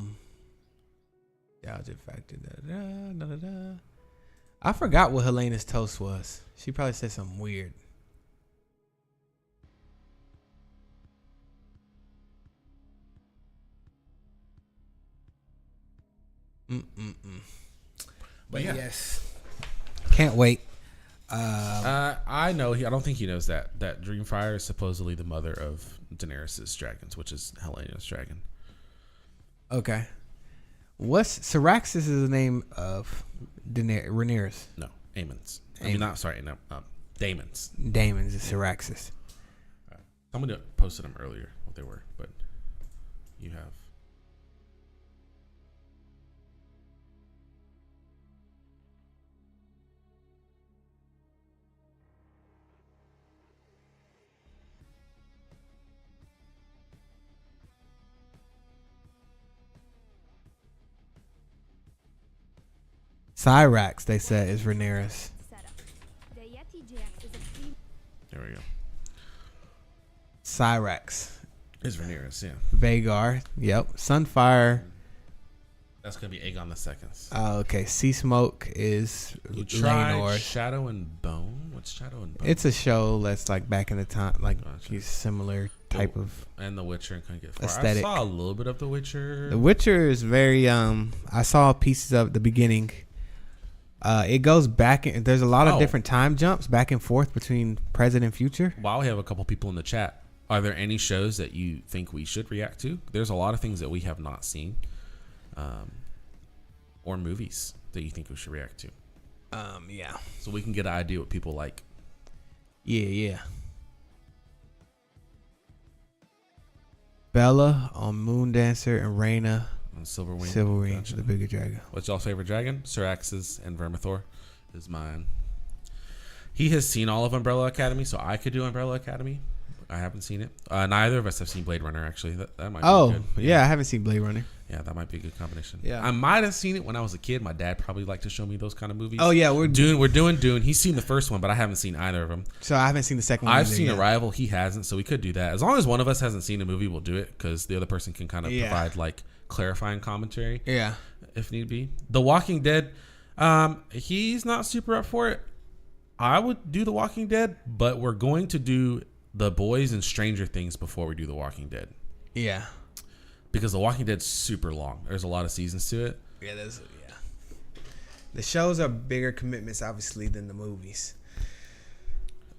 I just factored that. I forgot what Helena's toast was. She probably said something weird. But yeah. Yes. Can't wait. I know. I don't think he knows that Dreamfire is supposedly the mother of Daenerys' dragons, which is Helena's dragon. Okay. What's Syraxis is the name of Rhaenyra's? No, Aemon's. I mean, not sorry, no, Daemon's. Daemon's is Syraxis. Somebody posted them earlier what they were, but you have. Syrax, they said, is Rhaenyra's. There we go. Syrax. Is Rhaenyra's, yeah. Vhagar. Yep. Sunfire. That's gonna be Aegon the Second's. Oh, okay. Sea Smoke is You tried Laenor's. Shadow and Bone. What's Shadow and Bone? It's a show that's like back in the time, like Gotcha. he's similar type of. And The Witcher and couldn't get far. Aesthetic. I saw a little bit of The Witcher. The Witcher is very. I saw pieces of the beginning. It goes back. There's a lot of different time jumps back and forth between present and future. While we have a couple people in the chat, are there any shows that you think we should react to? There's a lot of things that we have not seen, or movies that you think we should react to. Yeah. So we can get an idea what people like. Yeah. Bella on Moon Dancer and Rhaena On Silverwing. Silverwing, Gotcha. the bigger dragon. What's y'all's favorite dragon? Syrax's and Vermithor is mine. He has seen all of Umbrella Academy, so I could do Umbrella Academy. I haven't seen it. Neither of us have seen Blade Runner, actually. That might be good. Yeah, I haven't seen Blade Runner. Yeah, that might be a good combination. Yeah. I might have seen it when I was a kid. My dad probably liked to show me those kind of movies. Oh yeah, We're doing Dune. He's seen the first one, but I haven't seen either of them. So I haven't seen the second one. I've seen Arrival. He hasn't, so we could do that. As long as one of us hasn't seen a movie, we'll do it because the other person can kind of provide like clarifying commentary. Yeah. If need be. The Walking Dead, he's not super up for it. I would do The Walking Dead, but we're going to do The Boys and Stranger Things before we do The Walking Dead. Yeah. Because The Walking Dead's super long. There's a lot of seasons to it. Yeah, the shows are bigger commitments, obviously, than the movies.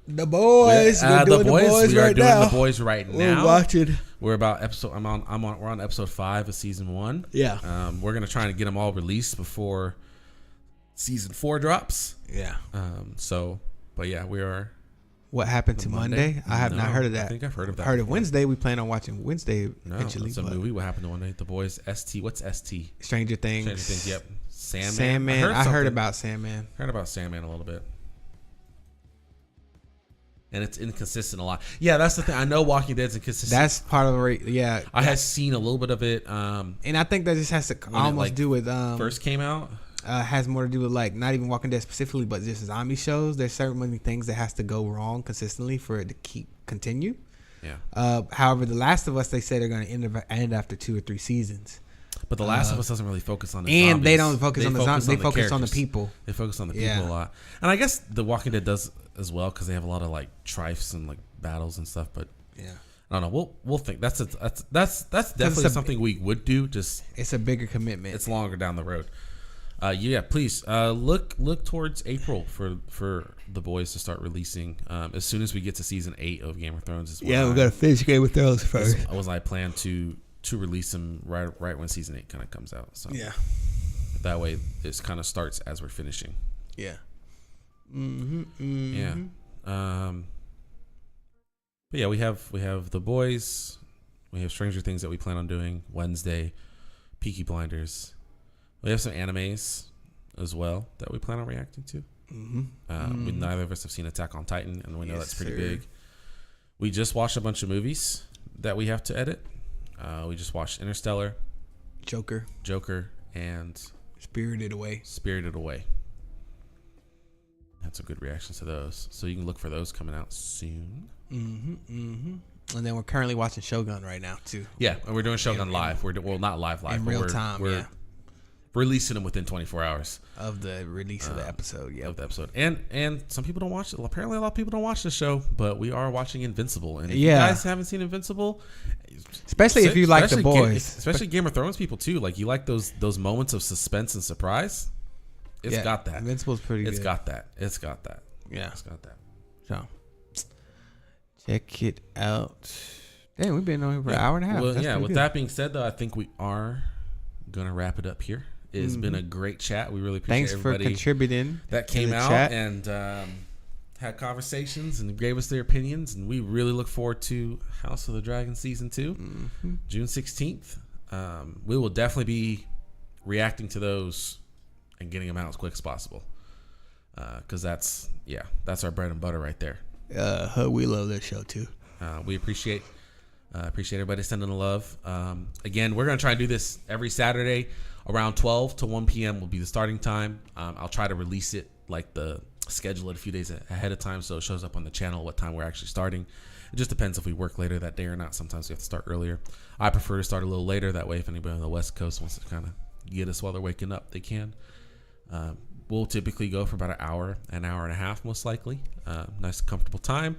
The Boys. We are doing The Boys right now. We're watching. We're about episode. We're on episode 5 of season 1. Yeah. We're gonna try to get them all released before season 4 drops. Yeah. But yeah, we are. What happened to Monday? I have not heard of that. I think I've heard of that. Heard of Wednesday. We plan on watching Wednesday eventually. It's a movie. What happened to one day? The Boys. ST. What's ST? Stranger Things. Stranger Things. Yep. Sandman. I heard about Sandman. Heard about Sandman a little bit. And it's inconsistent a lot. Yeah, that's the thing. I know Walking Dead's inconsistent. That's part of it. Yeah. I have seen a little bit of it. And I think that just has to almost do with first came out. Has more to do with like not even Walking Dead specifically, but just zombie shows. There's certain many things that has to go wrong consistently for it to continue. Yeah. However, The Last of Us, they say they're going to end after 2 or 3 seasons. But The Last of Us doesn't really focus on the and zombies. They don't focus on the zombies. They focus on the people. They focus on the people a lot. And I guess The Walking Dead does as well because they have a lot of like trifes and like battles and stuff. But yeah, I don't know. We'll think that's definitely something we would do. Just it's a bigger commitment. It's longer down the road. Yeah, please look towards April for The Boys to start releasing. As soon as we get to season 8 of Game of Thrones, we gotta finish Game of Thrones first. I plan to release them right when season 8 kind of comes out. So yeah, that way it kind of starts as we're finishing. Yeah. Yeah. But yeah, we have The Boys, we have Stranger Things that we plan on doing Wednesday, Peaky Blinders. We have some animes as well that we plan on reacting to. Neither of us have seen Attack on Titan, and we know that's pretty big. We just watched a bunch of movies that we have to edit. We just watched Interstellar, Joker, and Spirited Away. Had some good reactions to those, so you can look for those coming out soon. And then we're currently watching Shogun right now too. Yeah, and we're doing Shogun live. We're not live, in real time. We're releasing them within 24 hours of the release of the episode. Yeah, of the episode. And some people don't watch it. Apparently, a lot of people don't watch the show, but we are watching Invincible. And if you guys haven't seen Invincible, especially if you like The Boys, especially Game of Thrones people too, like you like those moments of suspense and surprise. It's got that. Invincible's pretty good. It's got that. Yeah. It's got that. So check it out. Damn, we've been on here for an hour and a half. Well, That's with good. that being said, though, I think we are gonna wrap it up here. It's been a great chat. We really appreciate everybody for contributing that came out chat. and had conversations and gave us their opinions. And we really look forward to House of the Dragon Season 2, June 16th. We will definitely be reacting to those and getting them out as quick as possible. Because that's our bread and butter right there. We love this show too. We appreciate everybody sending the love. Again, we're going to try and do this every Saturday around 12 to 1 p.m. will be the starting time. I'll try to release it, schedule it a few days ahead of time so it shows up on the channel what time we're actually starting. It just depends if we work later that day or not. Sometimes we have to start earlier. I prefer to start a little later. That way, if anybody on the West Coast wants to kind of get us while they're waking up, they can. We'll typically go for about an hour and a half, most likely. Nice, comfortable time.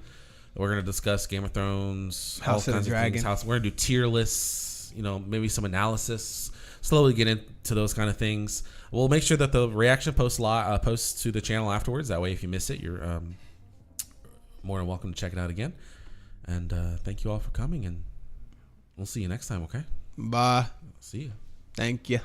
We're going to discuss Game of Thrones, House of the Dragon. We're going to do tier lists, maybe some analysis, slowly get into those kind of things. We'll make sure that the reaction posts to the channel afterwards. That way, if you miss it, you're more than welcome to check it out again. And thank you all for coming, and we'll see you next time, okay? Bye. See you. Thank you.